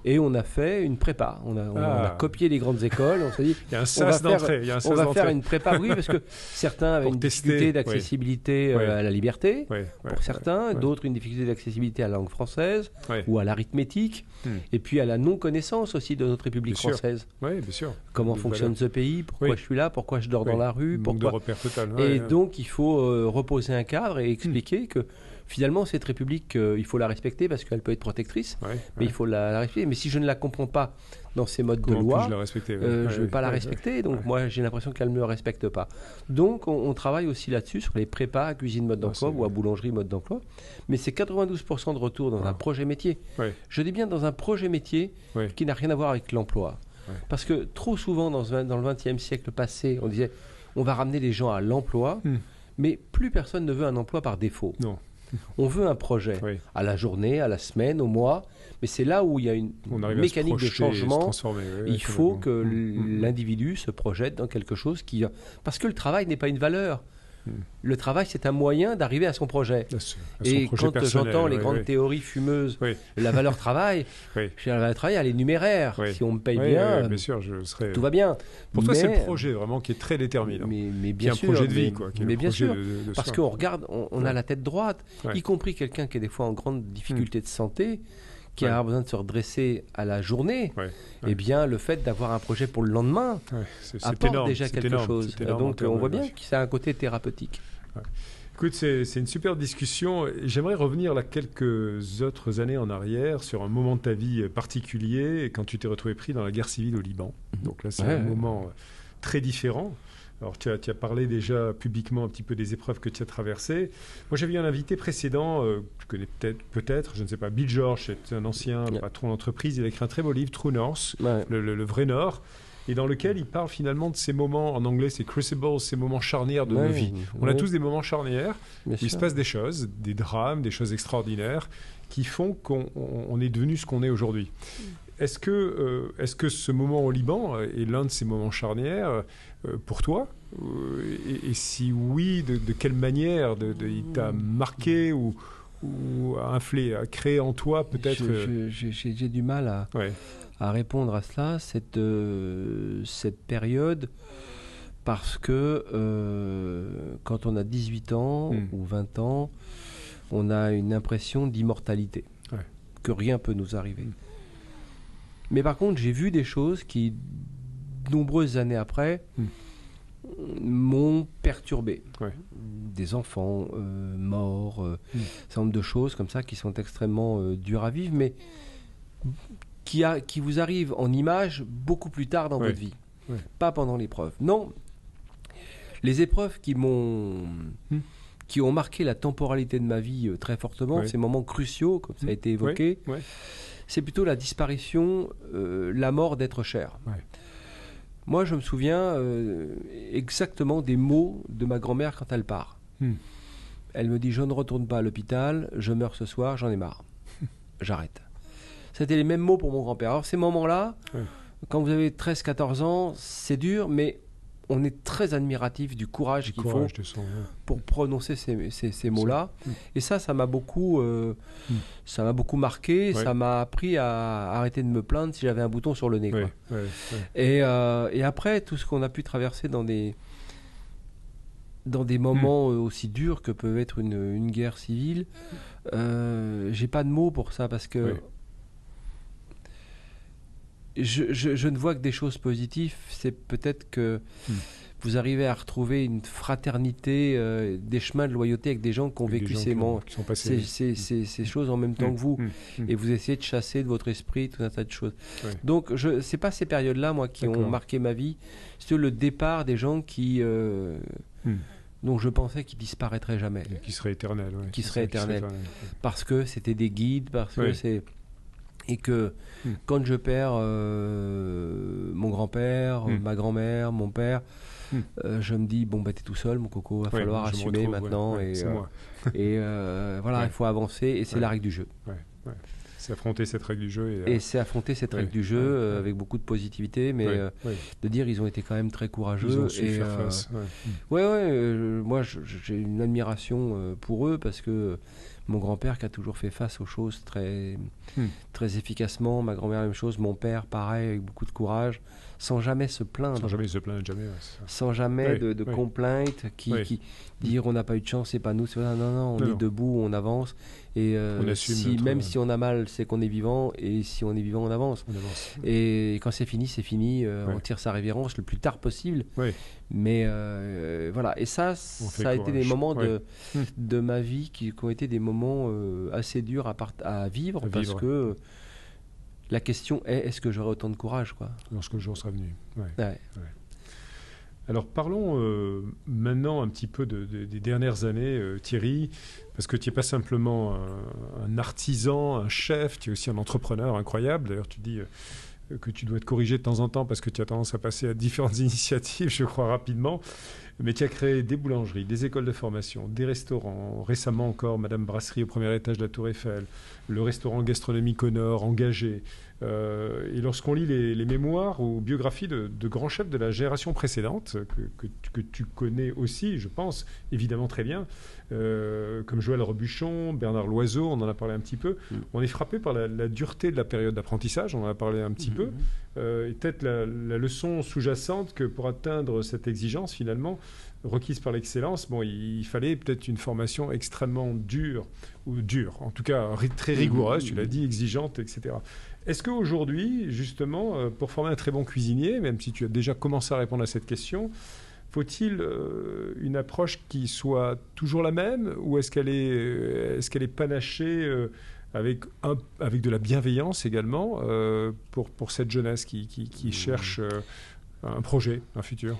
Et on a fait une prépa. On a copié les grandes écoles. On s'est dit, il y a un sas d'entrée. On va faire une prépa, oui, parce que certains avaient une difficulté d'accessibilité à la liberté. Pour certains, d'autres une difficulté d'accessibilité à la langue française ou à l'arithmétique. Et puis à la non-connaissance aussi de notre République française. Oui, bien sûr. Comment fonctionne ce pays, pourquoi je suis là, pourquoi je dors dans la rue, de repères total. Et donc il faut reposer un cadre et expliquer que finalement cette République, il faut la respecter parce qu'elle peut être protectrice, mais il faut la respecter. Mais si je ne la comprends pas dans ces modes de loi, je ne vais pas la respecter. Donc moi j'ai l'impression qu'elle ne me respecte pas. Donc on travaille aussi là-dessus, sur les prépas à cuisine mode d'emploi ou à boulangerie mode d'emploi. Mais c'est 92% de retour dans un projet métier. Je dis bien dans un projet métier qui n'a rien à voir avec l'emploi. Parce que trop souvent dans le XXe siècle passé, on disait on va ramener les gens à l'emploi, mais plus personne ne veut un emploi par défaut. Non. On veut un projet à la journée, à la semaine, au mois, mais c'est là où il y a une mécanique de changement. Il faut que l'individu se projette dans quelque chose qui... Parce que le travail n'est pas une valeur. Le travail, c'est un moyen d'arriver à son projet. Et quand j'entends les grandes théories fumeuses, la valeur travail, la valeur travail, elle est numéraire. Si on me paye bien, bien sûr, tout va bien. Pour toi, c'est le projet vraiment qui est très déterminant. Mais bien sûr, un projet de vie, mais bien sûr, parce qu'on regarde, on a la tête droite, y compris quelqu'un qui est des fois en grande difficulté de santé, qui a besoin de se redresser à la journée, eh bien, le fait d'avoir un projet pour le lendemain apporte déjà quelque chose. Donc, on voit bien que ça a un côté thérapeutique. Écoute, c'est une super discussion. J'aimerais revenir là quelques autres années en arrière sur un moment de ta vie particulier quand tu t'es retrouvé pris dans la guerre civile au Liban. Donc là, c'est un moment très différent. Alors, tu as parlé déjà publiquement un petit peu des épreuves que tu as traversées. Moi, j'avais eu un invité précédent, je connais peut-être, je ne sais pas, Bill George, c'est un ancien patron d'entreprise. Il a écrit un très beau livre, True North, le vrai Nord, et dans lequel il parle finalement de ces moments, en anglais c'est crucibles, ces moments charnières de nos vies. On a tous des moments charnières où il se passe des choses, des drames, des choses extraordinaires qui font qu'on est devenu ce qu'on est aujourd'hui. Est-ce que ce moment au Liban est l'un de ces moments charnières pour toi et si oui, de quelle manière il t'a marqué ou a créé en toi peut-être J'ai du mal à répondre à cela, cette période, parce que quand on a 18 ans ou 20 ans, on a une impression d'immortalité, que rien peut nous arriver. Mais par contre, j'ai vu des choses qui, nombreuses années après, m'ont perturbé. Des enfants morts, un certain nombre de choses comme ça qui sont extrêmement dures à vivre, mais qui vous arrivent en images beaucoup plus tard dans votre vie, pas pendant l'épreuve. Non, les épreuves qui ont marqué la temporalité de ma vie très fortement, ces moments cruciaux, comme ça a été évoqué, c'est plutôt la disparition, la mort d'êtres chers. Moi, je me souviens exactement des mots de ma grand-mère quand elle part. Elle me dit « Je ne retourne pas à l'hôpital, je meurs ce soir, j'en ai marre. J'arrête. » C'était les mêmes mots pour mon grand-père. Alors, ces moments-là, quand vous avez 13-14 ans, c'est dur, mais on est très admiratif du courage qu'il faut pour prononcer ces mots-là. Et ça m'a beaucoup marqué. Ça m'a appris à arrêter de me plaindre si j'avais un bouton sur le nez. Et après, tout ce qu'on a pu traverser dans des moments aussi durs que peut être une guerre civile, j'ai pas de mots pour ça parce que je ne vois que des choses positives. C'est peut-être que vous arrivez à retrouver une fraternité, des chemins de loyauté avec des gens qui ont vécu ces choses en même temps que vous. Et vous essayez de chasser de votre esprit tout un tas de choses. Donc, c'est pas ces périodes-là, moi, qui ont marqué ma vie. C'est le départ des gens dont je pensais qu'ils disparaîtraient jamais. Et qui seraient éternels. Qui seraient éternels. Parce que c'était des guides, parce que c'est... Et que quand je perds mon grand-père, ma grand-mère, mon père, je me dis, bon, t'es tout seul, mon coco, il va falloir assumer maintenant. Et voilà, il faut avancer, et c'est la règle du jeu. C'est affronter cette règle du jeu. Et c'est affronter cette règle du jeu avec beaucoup de positivité, mais de dire ils ont été quand même très courageux. Ils ont su faire face. Moi, j'ai une admiration pour eux, parce que mon grand-père qui a toujours fait face aux choses très efficacement, ma grand-mère la même chose, mon père pareil, avec beaucoup de courage, sans jamais se plaindre. Sans jamais de complainte qui dire on n'a pas eu de chance, c'est pas nous, non, on est debout, on avance, et si on a mal, c'est qu'on est vivant, et si on est vivant, on avance. Et quand c'est fini, on tire sa révérence le plus tard possible. Mais voilà, et ça a été des moments de ma vie qui ont été des moments assez durs à vivre, parce que la question est ce que j'aurai autant de courage, quoi, lorsque le jour sera venu. Alors parlons maintenant un petit peu des dernières années, Thierry, parce que tu n'es pas simplement un artisan, un chef, tu es aussi un entrepreneur incroyable. D'ailleurs, tu dis que tu dois être corrigé de temps en temps parce que tu as tendance à passer à différentes initiatives, je crois, rapidement. Mais tu as créé des boulangeries, des écoles de formation, des restaurants. Récemment encore, Madame Brasserie au premier étage de la Tour Eiffel, le restaurant gastronomique au Nord, engagé. Et lorsqu'on lit les mémoires ou biographies de grands chefs de la génération précédente, que tu connais aussi, je pense, évidemment très bien, comme Joël Robuchon, Bernard Loiseau, on en a parlé un petit peu, on est frappé par la dureté de la période d'apprentissage, on en a parlé un petit peu, et peut-être la leçon sous-jacente que pour atteindre cette exigence, finalement, requise par l'excellence, il fallait peut-être une formation extrêmement dure, en tout cas très rigoureuse, tu l'as dit, exigeante, etc. Est-ce qu'aujourd'hui, justement, pour former un très bon cuisinier, même si tu as déjà commencé à répondre à cette question, faut-il une approche qui soit toujours la même, ou est-ce qu'elle est panachée avec de la bienveillance également pour cette jeunesse qui cherche un projet, un futur?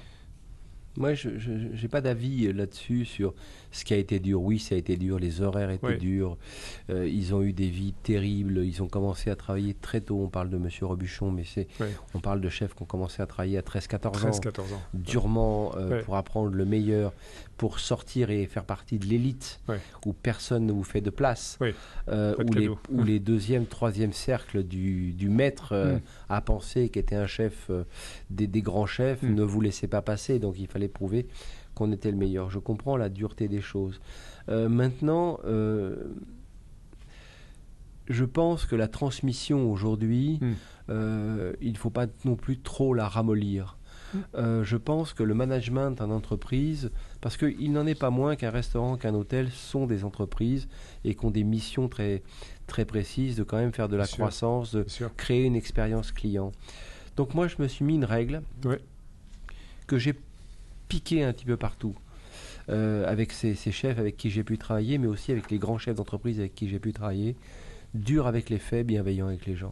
Moi, je n'ai pas d'avis là-dessus sur ce qui a été dur. Oui, ça a été dur, les horaires étaient durs, ils ont eu des vies terribles, ils ont commencé à travailler très tôt. On parle de M. Robuchon, mais on parle de chefs qui ont commencé à travailler à 13-14 ans, durement pour apprendre le meilleur, pour sortir et faire partie de l'élite, où personne ne vous fait de place, où les deuxième, troisième cercles du maître à penser, qui était un chef, des grands chefs, ne vous laissaient pas passer, donc il fallait prouver qu'on était le meilleur. Je comprends la dureté des choses. Maintenant, je pense que la transmission aujourd'hui, il ne faut pas non plus trop la ramollir. Je pense que le management en entreprise, parce qu'il n'en est pas moins qu'un restaurant, qu'un hôtel sont des entreprises et qui ont des missions très, très précises de quand même faire de la croissance, de créer une expérience client. Donc moi, je me suis mis une règle que j'ai piquée un petit peu partout. Avec ces chefs avec qui j'ai pu travailler, mais aussi avec les grands chefs d'entreprise avec qui j'ai pu travailler. Dur avec les faits, bienveillant avec les gens.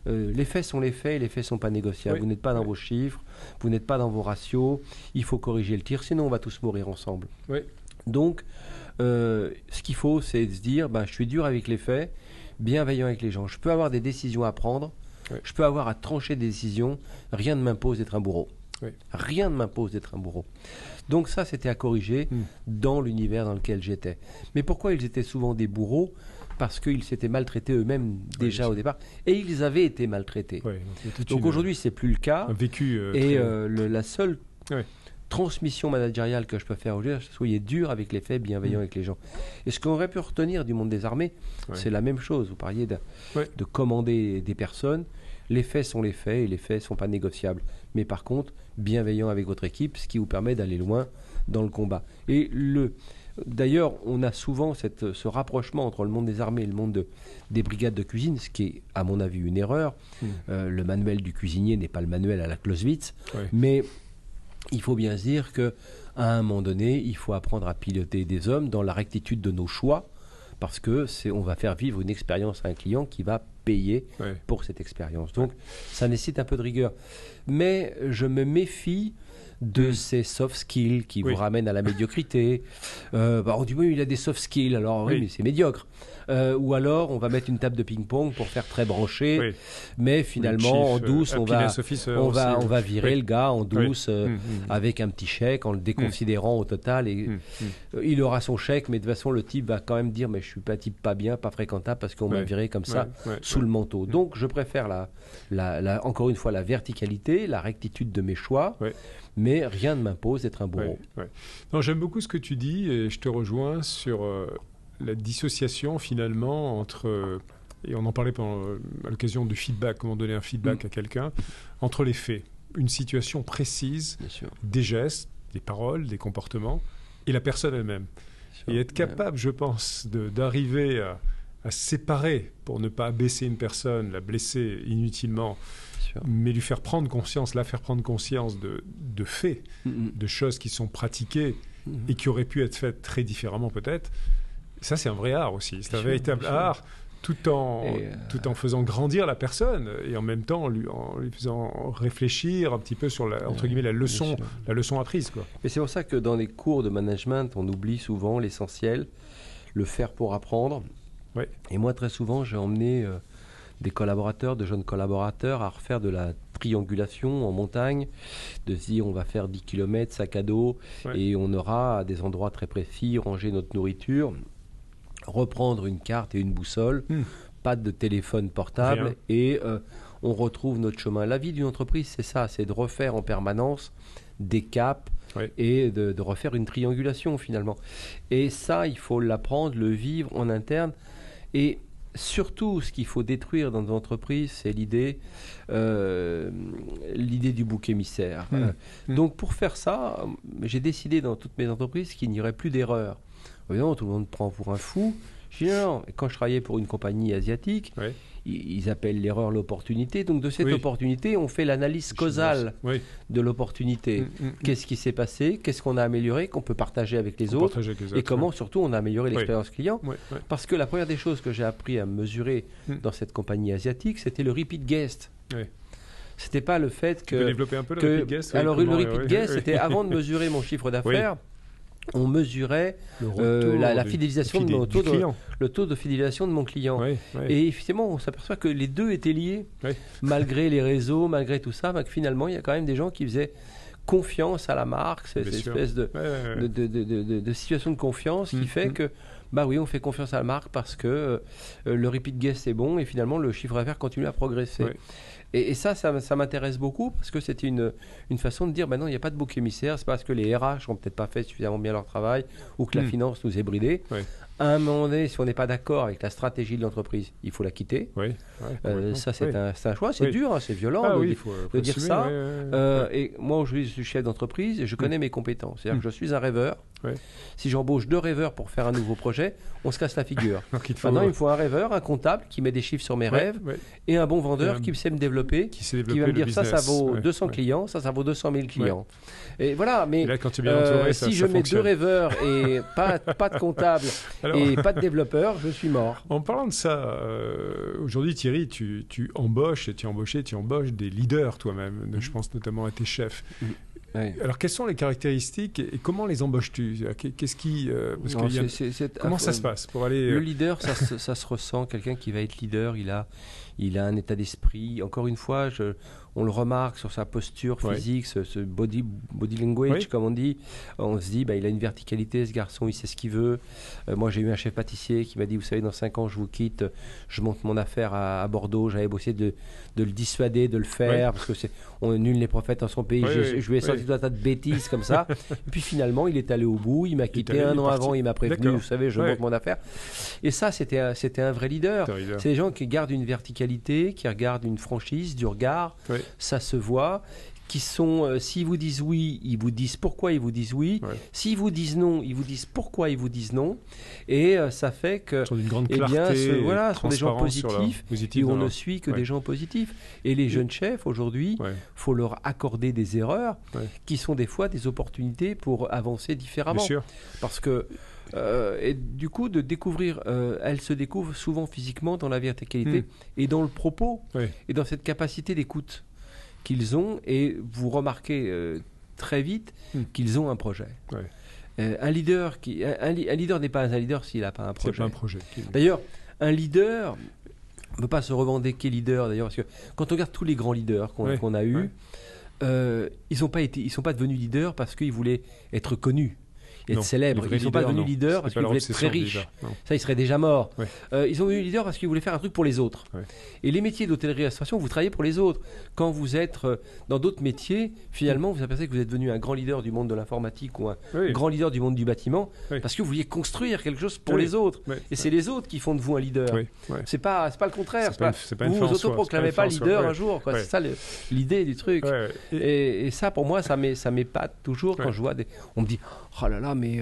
Les faits sont les faits et les faits ne sont pas négociables. Vous n'êtes pas dans vos chiffres, vous n'êtes pas dans vos ratios, il faut corriger le tir, sinon on va tous mourir ensemble. Donc, ce qu'il faut, c'est de se dire, je suis dur avec les faits, bienveillant avec les gens. Je peux avoir des décisions à prendre, je peux avoir à trancher des décisions, rien ne m'impose d'être un bourreau. Rien ne m'impose d'être un bourreau. Donc ça, c'était à corriger dans l'univers dans lequel j'étais. Mais pourquoi ils étaient souvent des bourreaux ? Parce qu'ils s'étaient maltraités eux-mêmes déjà au départ. Et ils avaient été maltraités. Donc aujourd'hui, ce n'est plus le cas. La seule transmission managériale que je peux faire aujourd'hui, c'est que soyez dur avec les faits, bienveillant avec les gens. Et ce qu'on aurait pu retenir du monde des armées, c'est la même chose. Vous parliez de commander des personnes. Les faits sont les faits et les faits ne sont pas négociables. Mais par contre, bienveillant avec votre équipe, ce qui vous permet d'aller loin dans le combat. D'ailleurs, on a souvent ce rapprochement entre le monde des armées et le monde des brigades de cuisine, ce qui est, à mon avis, une erreur. Le manuel du cuisinier n'est pas le manuel à la Clausewitz, mais il faut bien se dire qu'à un moment donné, il faut apprendre à piloter des hommes dans la rectitude de nos choix, parce qu'on va faire vivre une expérience à un client qui va payer pour cette expérience. Donc, ça nécessite un peu de rigueur. Mais je me méfie de ces soft skills qui vous ramènent à la médiocrité. On dit, il a des soft skills, alors mais c'est médiocre. Ou alors, on va mettre une table de ping-pong pour faire très branché, mais finalement, en douce, on va virer le gars en douce avec un petit chèque, en le déconsidérant au total. Et, il aura son chèque, mais de toute façon, le type va quand même dire, mais je suis pas type pas bien, pas fréquentable, parce qu'on m'a viré comme ça sous le manteau. Donc, je préfère encore une fois la verticalité, la rectitude de mes choix. Mais rien ne m'impose d'être un bourreau. Non, j'aime beaucoup ce que tu dis et je te rejoins sur la dissociation finalement entre, et on en parlait à l'occasion du feedback, comment donner un feedback à quelqu'un, entre les faits, une situation précise, des gestes, des paroles, des comportements et la personne elle-même. Et être capable, je pense, d'arriver à séparer pour ne pas abaisser une personne, la blesser inutilement, mais lui faire prendre conscience, la faire prendre conscience de faits, de choses qui sont pratiquées et qui auraient pu être faites très différemment peut-être. Ça, c'est un vrai art aussi. C'est un véritable art, tout en faisant grandir la personne et en même temps en lui faisant réfléchir un petit peu sur entre guillemets la leçon apprise, quoi. Et c'est pour ça que dans les cours de management, on oublie souvent l'essentiel, le faire pour apprendre. Et moi, très souvent, j'ai emmené des collaborateurs, de jeunes collaborateurs, à refaire de la triangulation en montagne, de se dire on va faire 10 km sac à dos et on aura à des endroits très précis rangé notre nourriture, reprendre une carte et une boussole, pas de téléphone portable et on retrouve notre chemin. La vie d'une entreprise, c'est ça, c'est de refaire en permanence des caps et de refaire une triangulation finalement. Et ça, il faut l'apprendre, le vivre en interne. Et surtout, ce qu'il faut détruire dans nos entreprises, c'est l'idée du bouc émissaire. Donc pour faire ça, j'ai décidé dans toutes mes entreprises qu'il n'y aurait plus d'erreurs. Évidemment, tout le monde prend pour un fou. Je dis non. Et quand je travaillais pour une compagnie asiatique, ils appellent l'erreur l'opportunité. Donc de cette opportunité, on fait l'analyse causale de l'opportunité. Qu'est-ce qui s'est passé? Qu'est-ce qu'on a amélioré? Qu'on peut partager avec les autres? Et comment surtout on a amélioré l'expérience client? Parce que la première des choses que j'ai appris à mesurer dans cette compagnie asiatique, c'était le repeat guest. C'était pas le fait que... Tu peux développer un peu le repeat guest? Alors le repeat guest, c'était avant de mesurer mon chiffre d'affaires. On mesurait la fidélisation de mon taux le taux de fidélisation de mon client. Et effectivement, on s'aperçoit que les deux étaient liés, malgré les réseaux, malgré tout ça. Que finalement, il y a quand même des gens qui faisaient confiance à la marque, cette espèce de situation de confiance qui fait que on fait confiance à la marque parce que le repeat guest est bon et finalement le chiffre d'affaires continue à progresser. Et ça m'intéresse beaucoup parce que c'était une façon de dire non, il n'y a pas de bouc émissaire, c'est parce que les RH n'ont peut-être pas fait suffisamment bien leur travail ou que la finance nous est bridée. À un moment donné, si on n'est pas d'accord avec la stratégie de l'entreprise, il faut la quitter. Ça, c'est un choix, c'est dur, c'est violent de dire ça. Et moi, aujourd'hui, je suis chef d'entreprise et je connais mes compétences. C'est-à-dire que je suis un rêveur. Si j'embauche 2 rêveurs pour faire un nouveau projet, on se casse la figure. Maintenant, il me faut un rêveur, un comptable qui met des chiffres sur mes rêves et un bon vendeur qui sait me développer, qui va me dire ça vaut 200 clients, ça vaut 200 000 clients. Et voilà, mais là, quand tu es bien entouré, si je mets 2 rêveurs et pas de comptable et pas de développeur, je suis mort. En parlant de ça, aujourd'hui Thierry, tu embauches des leaders toi-même. Je pense notamment à tes chefs. Alors, quelles sont les caractéristiques et comment les embauches-tu? Qu'est-ce qui, comment ça se passe pour aller... Le leader, ça se ressent. Quelqu'un qui va être leader, il a un état d'esprit. Encore une fois, on le remarque sur sa posture physique, ce body language, comme on dit. On se dit, il a une verticalité, ce garçon, il sait ce qu'il veut. Moi, j'ai eu un chef pâtissier qui m'a dit, vous savez, dans 5 ans, je vous quitte, je monte mon affaire à Bordeaux. J'avais essayé de le dissuader de le faire, parce que nul n'est prophète dans son pays. Je lui ai sorti tout un tas de bêtises comme ça. Et puis finalement, il est allé au bout. Il m'a quitté un an avant. Il m'a prévenu, vous savez, je monte mon affaire. Et ça, c'était un vrai leader. C'est des gens qui gardent une verticalité, qui regardent une franchise, du regard. Ça se voit. Qui sont, s'ils vous disent oui, ils vous disent pourquoi ils vous disent oui. S'ils vous disent non, ils vous disent pourquoi ils vous disent non. Et ça fait que, sont d'une grande clarté, ce sont des gens positifs et on ne suit que des gens positifs. Et les jeunes chefs, aujourd'hui, faut leur accorder des erreurs qui sont des fois des opportunités pour avancer différemment. Bien sûr. Parce que et du coup, de découvrir, elles se découvrent souvent physiquement dans la verticalité et dans le propos et dans cette capacité d'écoute qu'ils ont, et vous remarquez très vite qu'ils ont un projet. Un leader n'est pas un leader s'il n'a pas un projet. C'est pas un projet. D'ailleurs, un leader ne peut pas se revendiquer leader, d'ailleurs, parce que quand on regarde tous les grands leaders qu'on a eus, ils sont pas devenus leaders parce qu'ils voulaient être connus, être célèbres. Ils ne sont pas devenus leaders parce qu'ils voulaient être très riches. Ça, ils seraient déjà morts. Ils sont devenus leaders parce qu'ils voulaient faire un truc pour les autres. Et les métiers d'hôtellerie-restauration, vous travaillez pour les autres. Quand vous êtes dans d'autres métiers, finalement, vous apercevez que vous êtes devenu un grand leader du monde de l'informatique ou un grand leader du monde du bâtiment parce que vous vouliez construire quelque chose pour les autres. Et c'est les autres qui font de vous un leader. C'est pas le contraire. Vous vous autoproclamez pas leader un jour. C'est ça l'idée du truc. Et ça, pour moi, ça m'épate toujours quand je vois on me dit oh là là, mais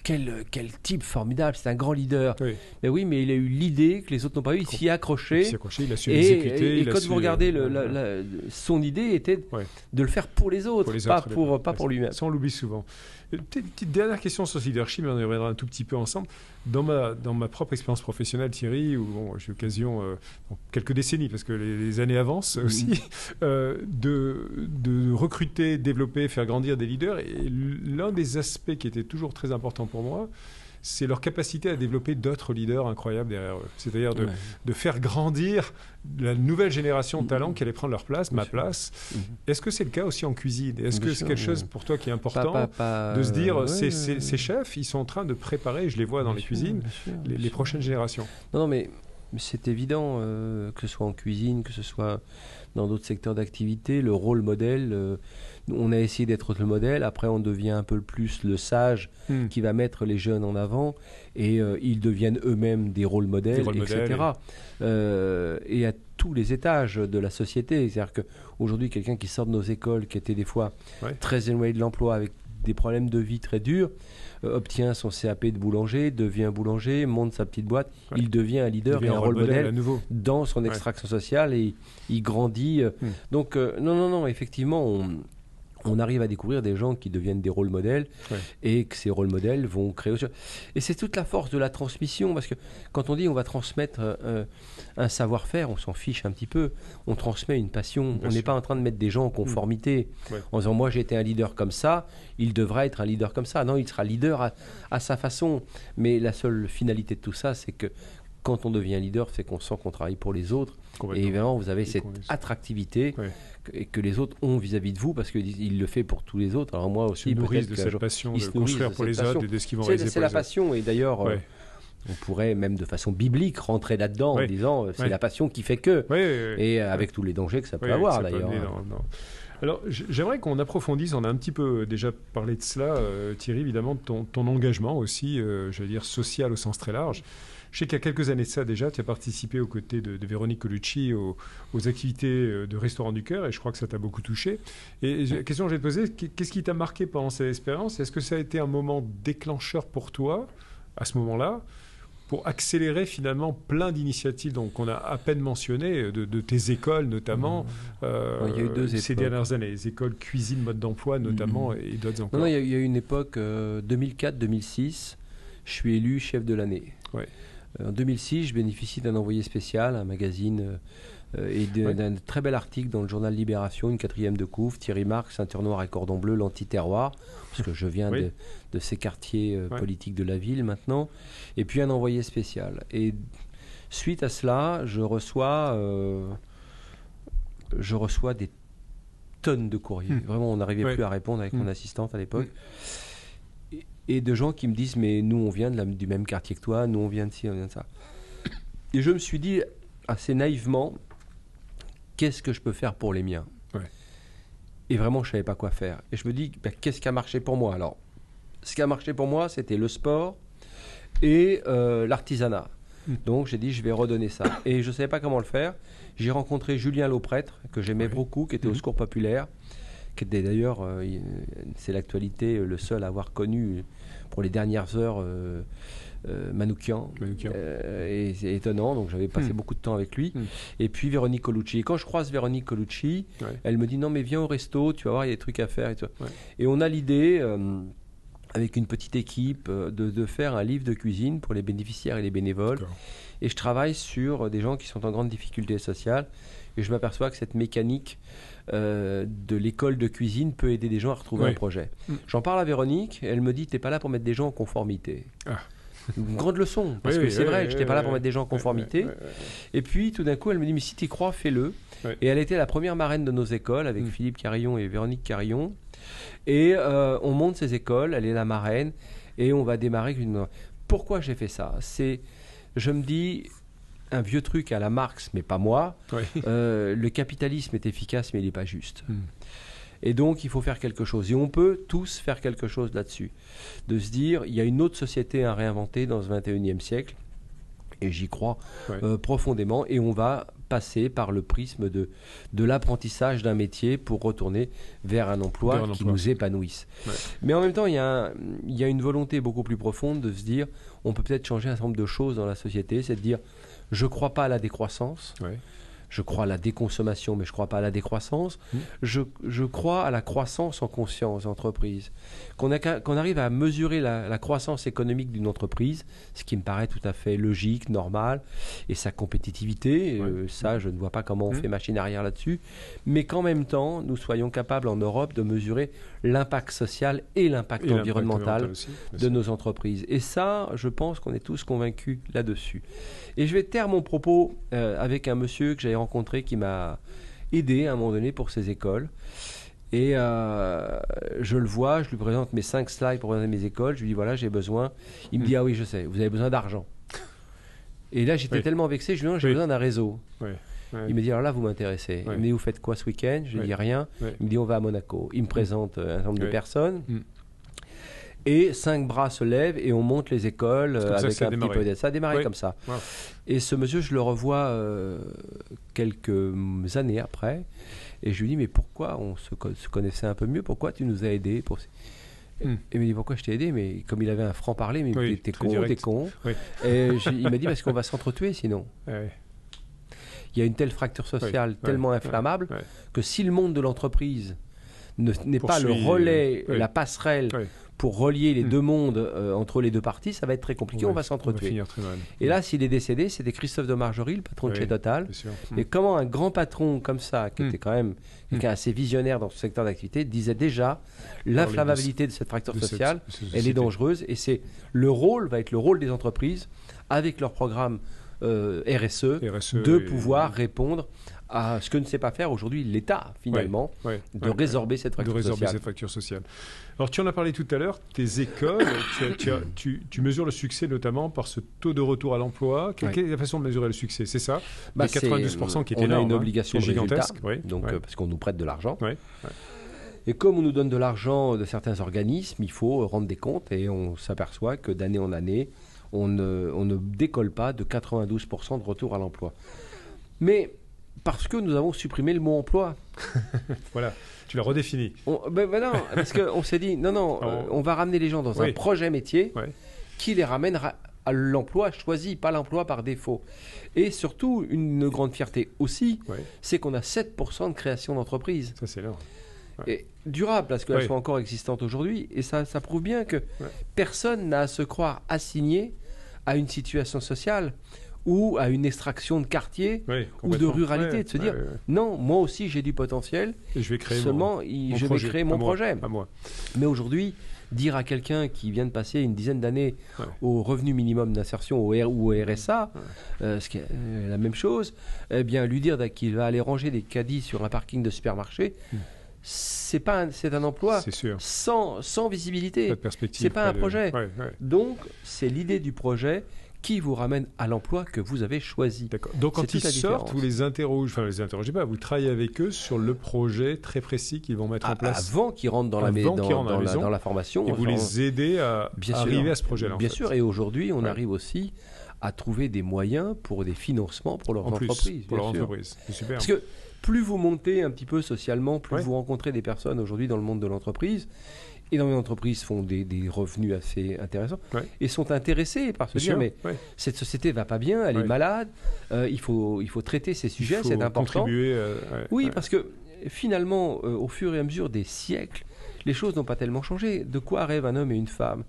quel type formidable, c'est un grand leader. Mais oui, mais il a eu l'idée que les autres n'ont pas eu, il s'y est accroché. Il a su l'exécuter. Et quand vous regardez, son idée était de le faire pour les autres, pas pour lui-même. Ça, on l'oublie souvent. Petite dernière question sur ce leadership, on y reviendra un tout petit peu ensemble. Dans ma propre expérience professionnelle, Thierry, où j'ai eu l'occasion, quelques décennies, parce que les années avancent aussi, de recruter, développer, faire grandir des leaders. Et l'un des aspects qui était toujours très important pour moi, c'est leur capacité à développer d'autres leaders incroyables derrière eux. C'est-à-dire de faire grandir la nouvelle génération de talents qui allait prendre leur place, ma place. Est-ce que c'est le cas aussi en cuisine? Est-ce que c'est quelque chose pour toi qui est important de se dire, ces chefs, ils sont en train de préparer, je les vois dans les cuisines, les prochaines générations? Non, mais c'est évident, que ce soit en cuisine, que ce soit dans d'autres secteurs d'activité, le rôle modèle, on a essayé d'être le modèle, après on devient un peu plus le sage qui va mettre les jeunes en avant, et ils deviennent eux-mêmes des rôles modèles, etc. Et à tous les étages de la société. C'est-à-dire qu'aujourd'hui, quelqu'un qui sort de nos écoles, qui était des fois très éloigné de l'emploi, avec des problèmes de vie très durs, obtient son CAP de boulanger, devient boulanger, monte sa petite boîte, il devient un leader et un rôle modèle dans son extraction sociale, et il grandit. Donc non, effectivement, on arrive à découvrir des gens qui deviennent des rôles modèles et que ces rôles modèles vont créer aussi. Et c'est toute la force de la transmission, parce que quand on dit on va transmettre un savoir-faire, on s'en fiche un petit peu, on transmet une passion. On n'est pas en train de mettre des gens en conformité en disant moi j'ai été un leader comme ça, il devra être un leader comme ça. Non, il sera leader à sa façon. Mais la seule finalité de tout ça, c'est que quand on devient leader, c'est qu'on sent qu'on travaille pour les autres. Et évidemment, vous avez cette attractivité que les autres ont vis-à-vis de vous, parce qu'il le fait pour tous les autres. Alors moi aussi, ils nourrissent de cette passion de construire pour les autres et de ce qu'ils vont réaliser pour les autres. C'est la passion, et d'ailleurs, on pourrait même de façon biblique rentrer là-dedans en disant c'est la passion qui fait que, et avec tous les dangers que ça peut avoir d'ailleurs. Alors, j'aimerais qu'on approfondisse, on a un petit peu déjà parlé de cela, Thierry, évidemment, de ton engagement aussi, j'allais dire social au sens très large. Je sais qu'il y a quelques années de ça déjà, tu as participé aux côtés de Véronique Colucci aux activités de Restaurant du Cœur, et je crois que ça t'a beaucoup touché. Et la question que je vais te poser, qu'est-ce qui t'a marqué pendant cette expérience? Est-ce que ça a été un moment déclencheur pour toi, à ce moment-là, pour accélérer finalement plein d'initiatives qu'on a à peine mentionnées, de tes écoles notamment, il y a eu deux ces dernières années, les écoles cuisine, mode d'emploi notamment, et d'autres encore? Non, il y a eu une époque, 2004-2006, je suis élu chef de l'année. En 2006, je bénéficie d'un envoyé spécial, un magazine, et d'un très bel article dans le journal Libération, une 4e de couve, Thierry Marx, ceinture noire et cordon bleu, l'anti-terroir, parce que je viens de ces quartiers politiques de la ville maintenant, et puis un envoyé spécial. Et suite à cela, je reçois des tonnes de courriers. Vraiment, on n'arrivait plus à répondre avec mon assistante à l'époque. Et de gens qui me disent mais nous on vient du même quartier que toi, nous on vient de ci, on vient de ça. Et je me suis dit assez naïvement, qu'est-ce que je peux faire pour les miens? Et vraiment je savais pas quoi faire. Et je me dis qu'est-ce qui a marché pour moi? Alors ce qui a marché pour moi, c'était le sport et l'artisanat. Donc j'ai dit je vais redonner ça. Et je savais pas comment le faire. J'ai rencontré Julien Lauprêtre, que j'aimais beaucoup, qui était au Secours Populaire, qui était d'ailleurs, c'est l'actualité, le seul à avoir connu pour les dernières heures Manoukian. Et c'est étonnant, donc j'avais passé beaucoup de temps avec lui. Et puis Véronique Colucci. Et quand je croise Véronique Colucci, elle me dit non mais viens au resto, tu vas voir, il y a des trucs à faire. Et on a l'idée, avec une petite équipe, de faire un livre de cuisine pour les bénéficiaires et les bénévoles. Et je travaille sur des gens qui sont en grande difficulté sociale. Et je m'aperçois que cette mécanique de l'école de cuisine peut aider des gens à retrouver un projet. J'en parle à Véronique, elle me dit t'es pas là pour mettre des gens en conformité. Une grande leçon, parce que c'est vrai, je n'étais pas là pour mettre des gens en conformité. Et puis tout d'un coup elle me dit mais si tu y crois, fais-le. Et elle était la première marraine de nos écoles avec Philippe Carillon et Véronique Carillon. Et on monte ces écoles, elle est la marraine, et on va démarrer. Pourquoi j'ai fait ça? Je me dis, un vieux truc à la Marx, mais pas moi, le capitalisme est efficace, mais il n'est pas juste. Et donc, il faut faire quelque chose. Et on peut tous faire quelque chose là-dessus. De se dire, il y a une autre société à réinventer dans ce 21e siècle, et j'y crois profondément, et on va passer par le prisme de l'apprentissage d'un métier pour retourner vers un emploi qui nous épanouisse. Mais en même temps, il y a une volonté beaucoup plus profonde de se dire, on peut peut-être changer un certain nombre de choses dans la société, c'est de dire, je ne crois pas à la décroissance, Je crois à la déconsommation, mais je ne crois pas à la décroissance. Je crois à la croissance en conscience d'entreprise. Qu'on arrive à mesurer la croissance économique d'une entreprise, ce qui me paraît tout à fait logique, normal, et sa compétitivité. Ça, je ne vois pas comment on fait machine arrière là-dessus. Mais qu'en même temps, nous soyons capables en Europe de mesurer l'impact social et l'impact environnemental aussi, de nos entreprises. Et ça, je pense qu'on est tous convaincus là-dessus. Et je vais taire mon propos avec un monsieur que j'avais rencontré qui m'a aidé à un moment donné pour ses écoles. Et je le vois, je lui présente mes 5 slides pour présenter mes écoles. Je lui dis voilà, j'ai besoin. Il me dit ah oui, je sais, vous avez besoin d'argent. Et là, j'étais tellement vexé, je lui dis non, j'ai besoin d'un réseau. Il me dit alors là, vous m'intéressez. Il me dit vous faites quoi ce week-end? Je lui dis rien. Il me dit on va à Monaco. Il me présente un certain nombre de personnes. Et 5 bras se lèvent et on monte les écoles avec un petit peu d'aide. Ça a démarré comme ça. Wow. Et ce monsieur, je le revois quelques années après. Et je lui dis, mais pourquoi on se connaissait un peu mieux? Pourquoi tu nous as aidés Et il me dit, pourquoi je t'ai aidé? Mais comme il avait un franc-parler, mais t'es con. Et il m'a dit, parce qu'on va s'entretuer sinon. Il y a une telle fracture sociale tellement inflammable que si le monde de l'entreprise n'est pas le relais, la passerelle pour relier les deux mondes entre les deux parties, ça va être très compliqué, on va s'entretuer. Et là, s'il est décédé, c'était Christophe de Margerie, le patron de chez Total. Et comment un grand patron comme ça, qui était quand même quelqu'un assez visionnaire dans ce secteur d'activité, disait déjà l'inflammabilité de cette fracture sociale, elle est dangereuse, et va être le rôle des entreprises, avec leur programme RSE, de pouvoir répondre à ce que ne sait pas faire aujourd'hui l'État, finalement, de résorber cette fracture sociale. Alors, tu en as parlé tout à l'heure, tes écoles, tu mesures le succès notamment par ce taux de retour à l'emploi. Quelle est la façon de mesurer le succès? C'est ça, les 92% qui est énorme. On a une obligation de résultat, parce qu'on nous prête de l'argent. Et comme on nous donne de l'argent de certains organismes, il faut rendre des comptes, et on s'aperçoit que d'année en année, on ne décolle pas de 92% de retour à l'emploi. Mais parce que nous avons supprimé le mot emploi. Voilà, tu l'as redéfini. Non, parce qu'on s'est dit, on va ramener les gens dans un projet métier qui les ramène à l'emploi choisi, pas l'emploi par défaut. Et surtout, une grande fierté aussi, c'est qu'on a 7% de création d'entreprises. Ça, c'est énorme. Et durable, parce qu'elles sont encore existantes aujourd'hui. Et ça prouve bien que personne n'a à se croire assigné à une situation sociale ou à une extraction de quartier ou de ruralité, de se dire non, moi aussi j'ai du potentiel, et je vais créer mon projet. Mais aujourd'hui, dire à quelqu'un qui vient de passer une dizaine d'années au revenu minimum d'insertion ou au RSA, ce qui est la même chose, eh bien lui dire qu'il va aller ranger des caddies sur un parking de supermarché, c'est un emploi sans visibilité. C'est pas un projet. Donc c'est l'idée du projet qui vous ramène à l'emploi que vous avez choisi. D'accord. Donc quand ils sortent, vous les interrogez, vous les interrogez pas, vous travaillez avec eux sur le projet très précis qu'ils vont mettre en place. Avant qu'ils rentrent dans la formation. Et vous les aidez à arriver à ce projet-là. Bien sûr, et aujourd'hui, on arrive aussi à trouver des moyens pour des financements pour leurs entreprises. Pour leur entreprise, c'est super. Parce que plus vous montez un petit peu socialement, plus vous rencontrez des personnes aujourd'hui dans le monde de l'entreprise. Énormément d'entreprises font des revenus assez intéressants et sont intéressées par se dire mais cette société ne va pas bien, elle est malade, il faut traiter ces sujets, c'est important. Contribuer, parce que finalement, au fur et à mesure des siècles, les choses n'ont pas tellement changé. De quoi rêvent un homme et une femme?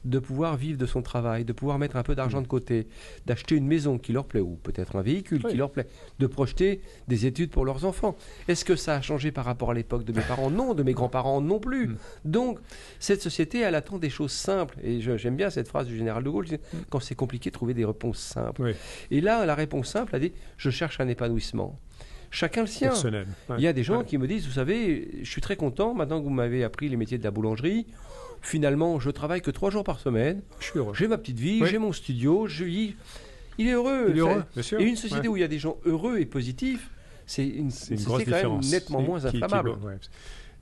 De pouvoir vivre de son travail, de pouvoir mettre un peu d'argent de côté, d'acheter une maison qui leur plaît ou peut-être un véhicule qui leur plaît, de projeter des études pour leurs enfants. Est-ce que ça a changé par rapport à l'époque de mes parents? Non, de mes grands-parents non plus. Donc, cette société, elle attend des choses simples. Et j'aime bien cette phrase du général de Gaulle, quand c'est compliqué, trouver des réponses simples. Et là, la réponse simple, elle dit, je cherche un épanouissement. Chacun le sien. Personnel. Il y a des gens qui me disent, vous savez, je suis très content, maintenant que vous m'avez appris les métiers de la boulangerie, finalement, je travaille que 3 jours par semaine, j'ai ma petite vie, j'ai mon studio, il est heureux. Il est heureux, bien sûr. Et une société où il y a des gens heureux et positifs, c'est une grosse différence. Quand même nettement moins inflammable.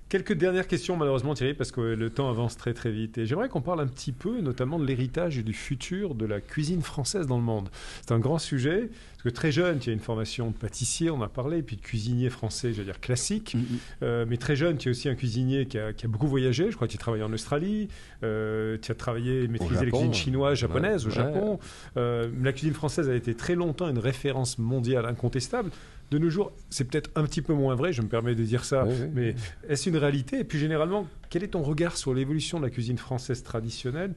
Quelques dernières questions, malheureusement, Thierry, parce que le temps avance très très vite. Et j'aimerais qu'on parle un petit peu, notamment de l'héritage et du futur de la cuisine française dans le monde. C'est un grand sujet, parce que très jeune, tu as une formation de pâtissier, on en a parlé, et puis de cuisinier français, j'allais dire classique. Mais très jeune, tu es aussi un cuisinier qui a beaucoup voyagé. Je crois que tu as travaillé en Australie, tu as travaillé, maîtrisé la cuisine chinoise, japonaise, au Japon. La cuisine française a été très longtemps une référence mondiale incontestable. De nos jours, c'est peut-être un petit peu moins vrai, je me permets de dire ça, mais est-ce une réalité? Et puis généralement, quel est ton regard sur l'évolution de la cuisine française traditionnelle?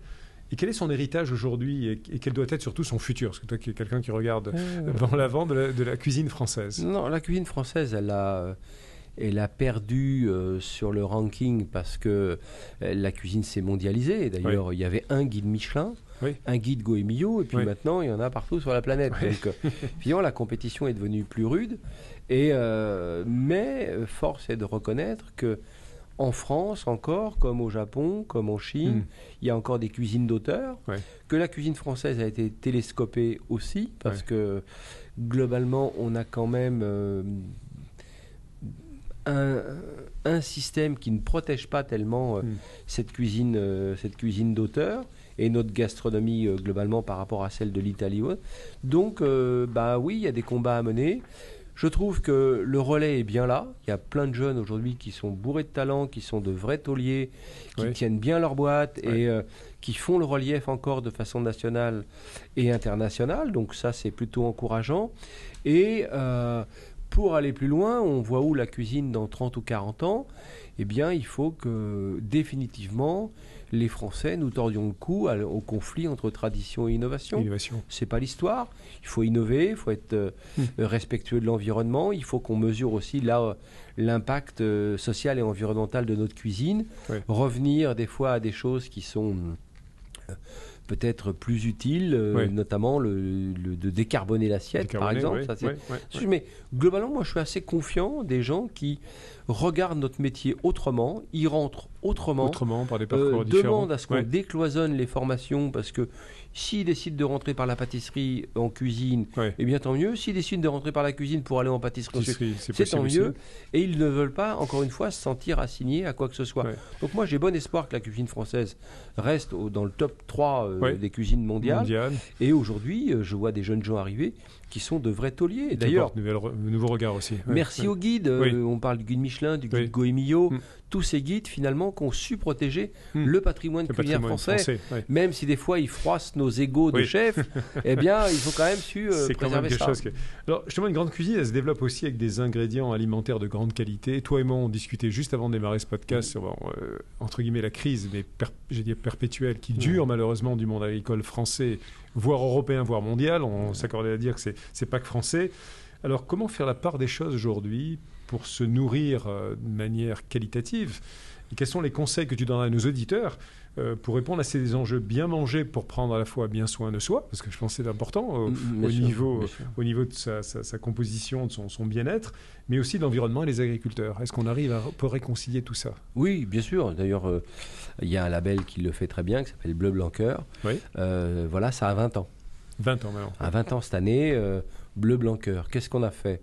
Et quel est son héritage aujourd'hui et quel doit être surtout son futur? Parce que toi qui es quelqu'un qui regarde vers l'avant de la cuisine française. Non, la cuisine française, elle a perdu sur le ranking parce que la cuisine s'est mondialisée. D'ailleurs, il y avait un guide Michelin, un guide Goemio, et puis maintenant, il y en a partout sur la planète. Donc, finalement, la compétition est devenue plus rude. Mais force est de reconnaître que en France encore, comme au Japon, comme en Chine, il y a encore des cuisines d'auteur, que la cuisine française a été télescopée aussi, parce que globalement, on a quand même un système qui ne protège pas tellement cette cuisine d'auteur et notre gastronomie globalement par rapport à celle de l'Italie. Donc, oui, il y a des combats à mener. Je trouve que le relais est bien là. Il y a plein de jeunes aujourd'hui qui sont bourrés de talent, qui sont de vrais tauliers, qui tiennent bien leur boîte et qui font le relief encore de façon nationale et internationale. Donc ça, c'est plutôt encourageant. Et pour aller plus loin, on voit où la cuisine dans 30 ou 40 ans? Eh bien, il faut que définitivement les Français nous tordions le cou au conflit entre tradition et innovation. C'est pas l'histoire. Il faut innover, il faut être respectueux de l'environnement. Il faut qu'on mesure aussi là l'impact social et environnemental de notre cuisine. Revenir des fois à des choses qui sont peut-être plus utiles, notamment de décarboner l'assiette, par exemple. Mais globalement, moi, je suis assez confiant des gens qui regardent notre métier autrement, y rentrent autrement par des parcours différents. Demandent à ce qu'on décloisonne les formations, parce que s'ils décident de rentrer par la pâtisserie en cuisine, eh bien tant mieux. S'ils décident de rentrer par la cuisine pour aller en pâtisserie, c'est tant mieux. Et ils ne veulent pas, encore une fois, se sentir assignés à quoi que ce soit. Donc moi, j'ai bon espoir que la cuisine française reste dans le top 3 des cuisines mondiales. Et aujourd'hui, je vois des jeunes gens arriver qui sont de vrais tauliers. D'ailleurs, nouveau regard aussi. Merci aux guides. On parle du guide Michelin, du guide Goemio. Tous ces guides, finalement, qui ont su protéger le patrimoine culinaire français. Même si des fois, ils froissent nos égos de chefs, eh bien, ils ont quand même su préserver ça. Alors, justement, une grande cuisine, elle se développe aussi avec des ingrédients alimentaires de grande qualité. Toi et moi, on discutait juste avant de démarrer ce podcast sur, entre guillemets, la crise, mais j'ai dit perpétuelle, qui dure malheureusement du monde agricole français, voire européen, voire mondial. On s'accordait à dire que c'est pas que français. Alors, comment faire la part des choses aujourd'hui pour se nourrir de manière qualitative? Et quels sont les conseils que tu donneras à nos auditeurs pour répondre à ces enjeux? Bien manger pour prendre à la fois bien soin de soi, parce que je pense que c'est important au niveau de sa composition, de son bien-être, mais aussi de l'environnement et les agriculteurs. Est-ce qu'on arrive à réconcilier tout ça? Oui, bien sûr. D'ailleurs, il y a un label qui le fait très bien, qui s'appelle Bleu Blanc Cœur. Voilà, ça a 20 ans. 20 ans maintenant. À 20 ans cette année, Bleu Blanc Cœur. Qu'est-ce qu'on a fait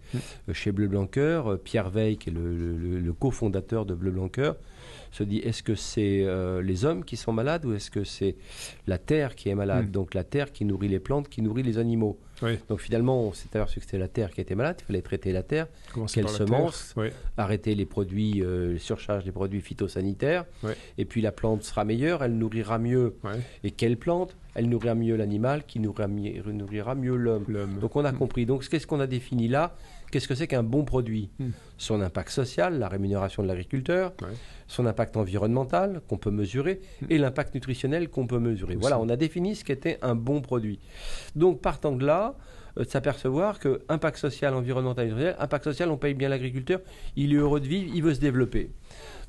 chez Bleu Blanc Cœur? Pierre Veil, qui est le cofondateur de Bleu Blanc Cœur, se dit, est-ce que c'est les hommes qui sont malades ou est-ce que c'est la terre qui est malade? Donc la terre qui nourrit les plantes, qui nourrit les animaux. Donc finalement, on s'est aperçu que c'était la terre qui était malade. Il fallait traiter la terre, quelles semences, arrêter les produits, les surcharges des produits phytosanitaires. Et puis la plante sera meilleure, elle nourrira mieux. Et quelle plante? Elle nourrira mieux l'animal, qui nourrira mieux l'homme. Donc on a compris. Donc qu'est-ce qu'on a défini là? Qu'est-ce que c'est qu'un bon produit? Son impact social, la rémunération de l'agriculteur, son impact environnemental qu'on peut mesurer et l'impact nutritionnel qu'on peut mesurer. Voilà, on a défini ce qu'était un bon produit. Donc partant de là, de s'apercevoir que impact social, environnemental, nutritionnel, impact social, on paye bien l'agriculteur, il est heureux de vivre, il veut se développer.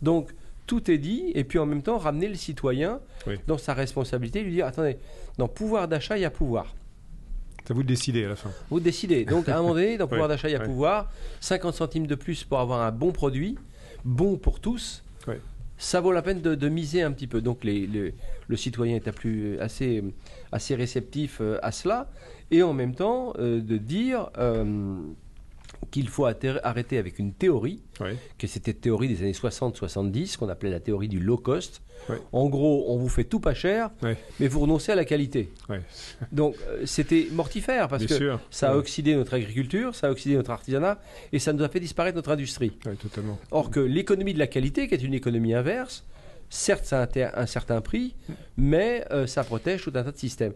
Donc tout est dit, et puis en même temps ramener le citoyen dans sa responsabilité, lui dire, attendez, dans pouvoir d'achat, il y a pouvoir. C'est à vous de décider à la fin. Vous décidez. Donc, à un moment donné, dans le pouvoir d'achat, il y a pouvoir. 50 centimes de plus pour avoir un bon produit, bon pour tous. Ça vaut la peine de miser un petit peu. Donc, le citoyen est assez réceptif à cela. Et en même temps, de dire qu'il faut arrêter avec une théorie, que c'était théorie des années 60-70, qu'on appelait la théorie du low cost. En gros, on vous fait tout pas cher, mais vous renoncez à la qualité. Donc, c'était mortifère parce que ça a oxydé notre agriculture, ça a oxydé notre artisanat et ça nous a fait disparaître notre industrie. Totalement. Or que l'économie de la qualité, qui est une économie inverse, certes, ça a un certain prix, mais ça protège tout un tas de systèmes.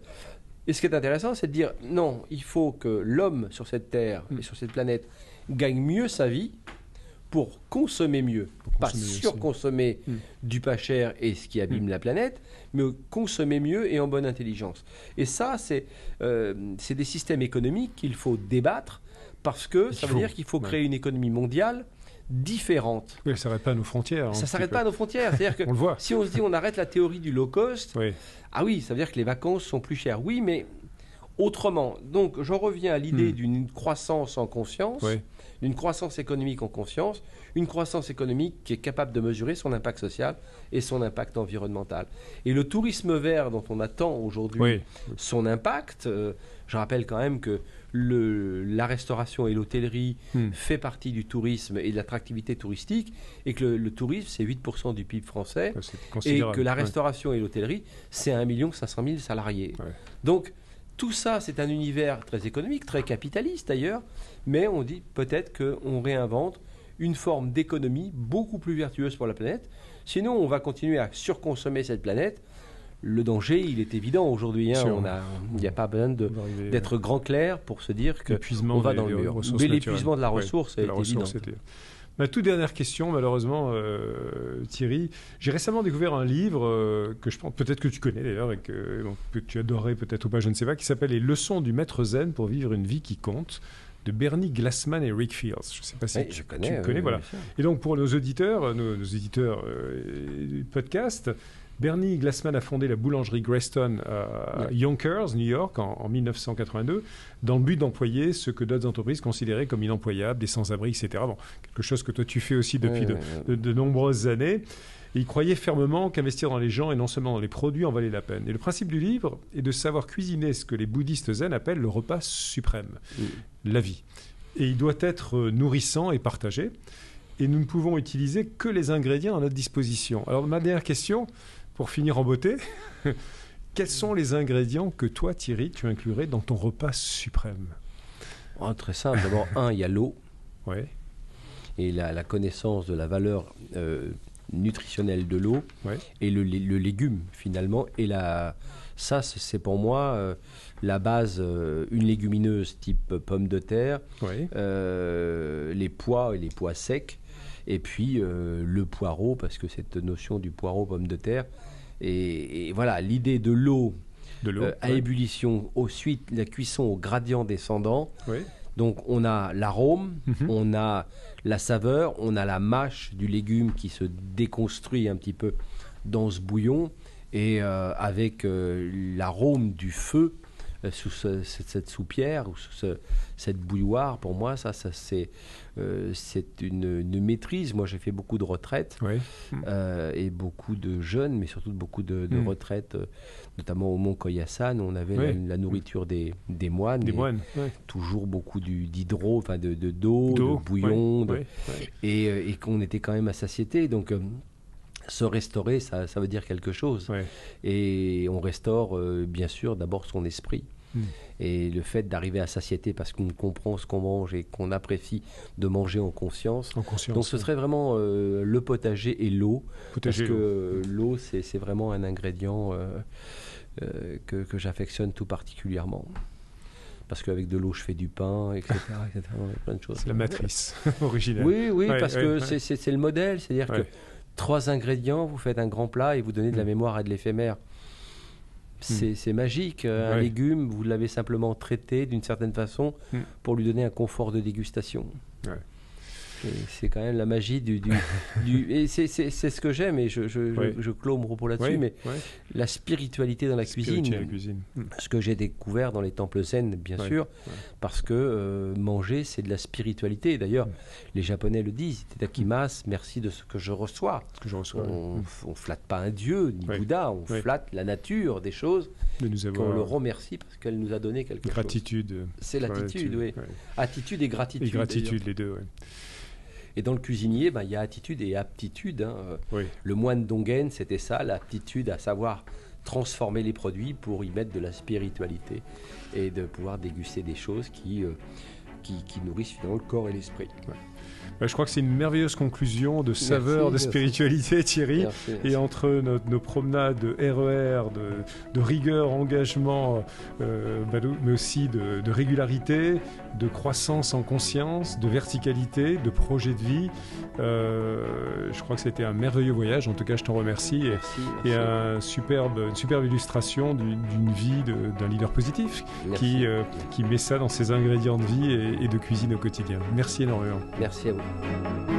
Et ce qui est intéressant, c'est de dire non, il faut que l'homme sur cette terre et sur cette planète gagne mieux sa vie pour consommer mieux. Pas surconsommer du pas cher et ce qui abîme la planète, mais consommer mieux et en bonne intelligence. Et ça, c'est des systèmes économiques qu'il faut débattre parce que ça veut dire qu'il faut créer une économie mondiale différente. Oui, ça ne s'arrête pas à nos frontières. Ça ne s'arrête pas à nos frontières. C'est-à-dire que on le voit. Si on se dit on arrête la théorie du low cost, ah oui, ça veut dire que les vacances sont plus chères. Oui, mais autrement. Donc, j'en reviens à l'idée d'une croissance en conscience, d'une croissance économique en conscience, une croissance économique qui est capable de mesurer son impact social et son impact environnemental. Et le tourisme vert dont on attend aujourd'hui son impact, je rappelle quand même que la restauration et l'hôtellerie fait partie du tourisme et de l'attractivité touristique, et que le tourisme, c'est 8% du PIB français, et que la restauration et l'hôtellerie, c'est 1 500 000 salariés. Donc, tout ça, c'est un univers très économique, très capitaliste d'ailleurs, mais on dit peut-être qu'on réinvente une forme d'économie beaucoup plus vertueuse pour la planète. Sinon, on va continuer à surconsommer cette planète. Le danger, il est évident aujourd'hui. Il n'y a pas besoin d'être grand clair pour se dire qu'on va dans le mur. Mais l'épuisement de la ressource est évident. Ma toute dernière question, malheureusement, Thierry. J'ai récemment découvert un livre que je pense, peut-être que tu connais d'ailleurs, et que tu adorerais peut-être ou pas, je ne sais pas, qui s'appelle « Les leçons du maître zen pour vivre une vie qui compte » de Bernie Glassman et Rick Fields. Je ne sais pas si tu connais. Voilà. Et donc, pour nos auditeurs, nos éditeurs du podcast, Bernie Glassman a fondé la boulangerie Greyston à Yonkers, New York, en 1982, dans le but d'employer ce que d'autres entreprises considéraient comme inemployables, des sans-abri, etc. Bon, quelque chose que toi tu fais aussi depuis de nombreuses années. Et il croyait fermement qu'investir dans les gens et non seulement dans les produits en valait la peine. Et le principe du livre est de savoir cuisiner ce que les bouddhistes zen appellent le repas suprême, la vie. Et il doit être nourrissant et partagé. Et nous ne pouvons utiliser que les ingrédients à notre disposition. Alors ma dernière question, pour finir en beauté, quels sont les ingrédients que toi, Thierry, tu inclurais dans ton repas suprême? Très simple. D'abord, il y a l'eau. Et la connaissance de la valeur nutritionnelle de l'eau. Et le légume, finalement. Et ça, c'est pour moi la base, une légumineuse type pomme de terre, les pois et les pois secs. Et puis le poireau, parce que cette notion du poireau pomme de terre. Et voilà, l'idée de l'eau à ébullition, ensuite la cuisson au gradient descendant. Donc on a l'arôme, on a la saveur, on a la mâche du légume qui se déconstruit un petit peu dans ce bouillon. Et avec l'arôme du feu sous cette soupière ou sous cette bouilloire, pour moi, c'est une maîtrise. Moi, j'ai fait beaucoup de retraites et beaucoup de jeûnes, mais surtout beaucoup de retraites, notamment au Mont Koyasan, où on avait la nourriture des moines. Toujours beaucoup d'hydro, enfin d'eau, de bouillon, et qu'on était quand même à satiété. Donc, se restaurer, ça veut dire quelque chose. Et on restaure, bien sûr, d'abord son esprit. Et le fait d'arriver à satiété parce qu'on comprend ce qu'on mange et qu'on apprécie de manger en conscience. Donc ce serait vraiment le potager et l'eau. Parce que l'eau, c'est vraiment un ingrédient que j'affectionne tout particulièrement. Parce qu'avec de l'eau, je fais du pain, etc. Plein de choses. C'est la matrice originelle. Oui, parce que c'est le modèle. C'est-à-dire que 3 ingrédients, vous faites un grand plat et vous donnez de la mémoire et de l'éphémère. C'est magique. Un légume, vous l'avez simplement traité d'une certaine façon pour lui donner un confort de dégustation. C'est quand même la magie et c'est ce que j'aime, et je clôt mon propos là-dessus, mais la spiritualité dans la cuisine. Ce que j'ai découvert dans les temples zen, bien sûr, parce que manger, c'est de la spiritualité. D'ailleurs, les Japonais le disent, Tadakimasu, merci de ce que je reçois. On ne flatte pas un dieu, ni Bouddha, on flatte la nature des choses, qu'on le remercie parce qu'elle nous a donné quelque chose. Gratitude. C'est l'attitude, Attitude et gratitude. Et gratitude, les deux, Et dans le cuisinier, il y a attitude et aptitude. Le moine Dongen, c'était ça, l'aptitude à savoir transformer les produits pour y mettre de la spiritualité et de pouvoir déguster des choses qui nourrissent finalement le corps et l'esprit. Je crois que c'est une merveilleuse conclusion de saveur, de spiritualité, Thierry. Merci. Et entre nos promenades de RER, de rigueur, engagement, mais aussi de régularité, de croissance en conscience, de verticalité, de projet de vie, je crois que c'était un merveilleux voyage. En tout cas, je t'en remercie. Merci. Et une superbe illustration d'une vie d'un leader positif qui met ça dans ses ingrédients de vie et de cuisine au quotidien. Merci énormément. Merci à vous.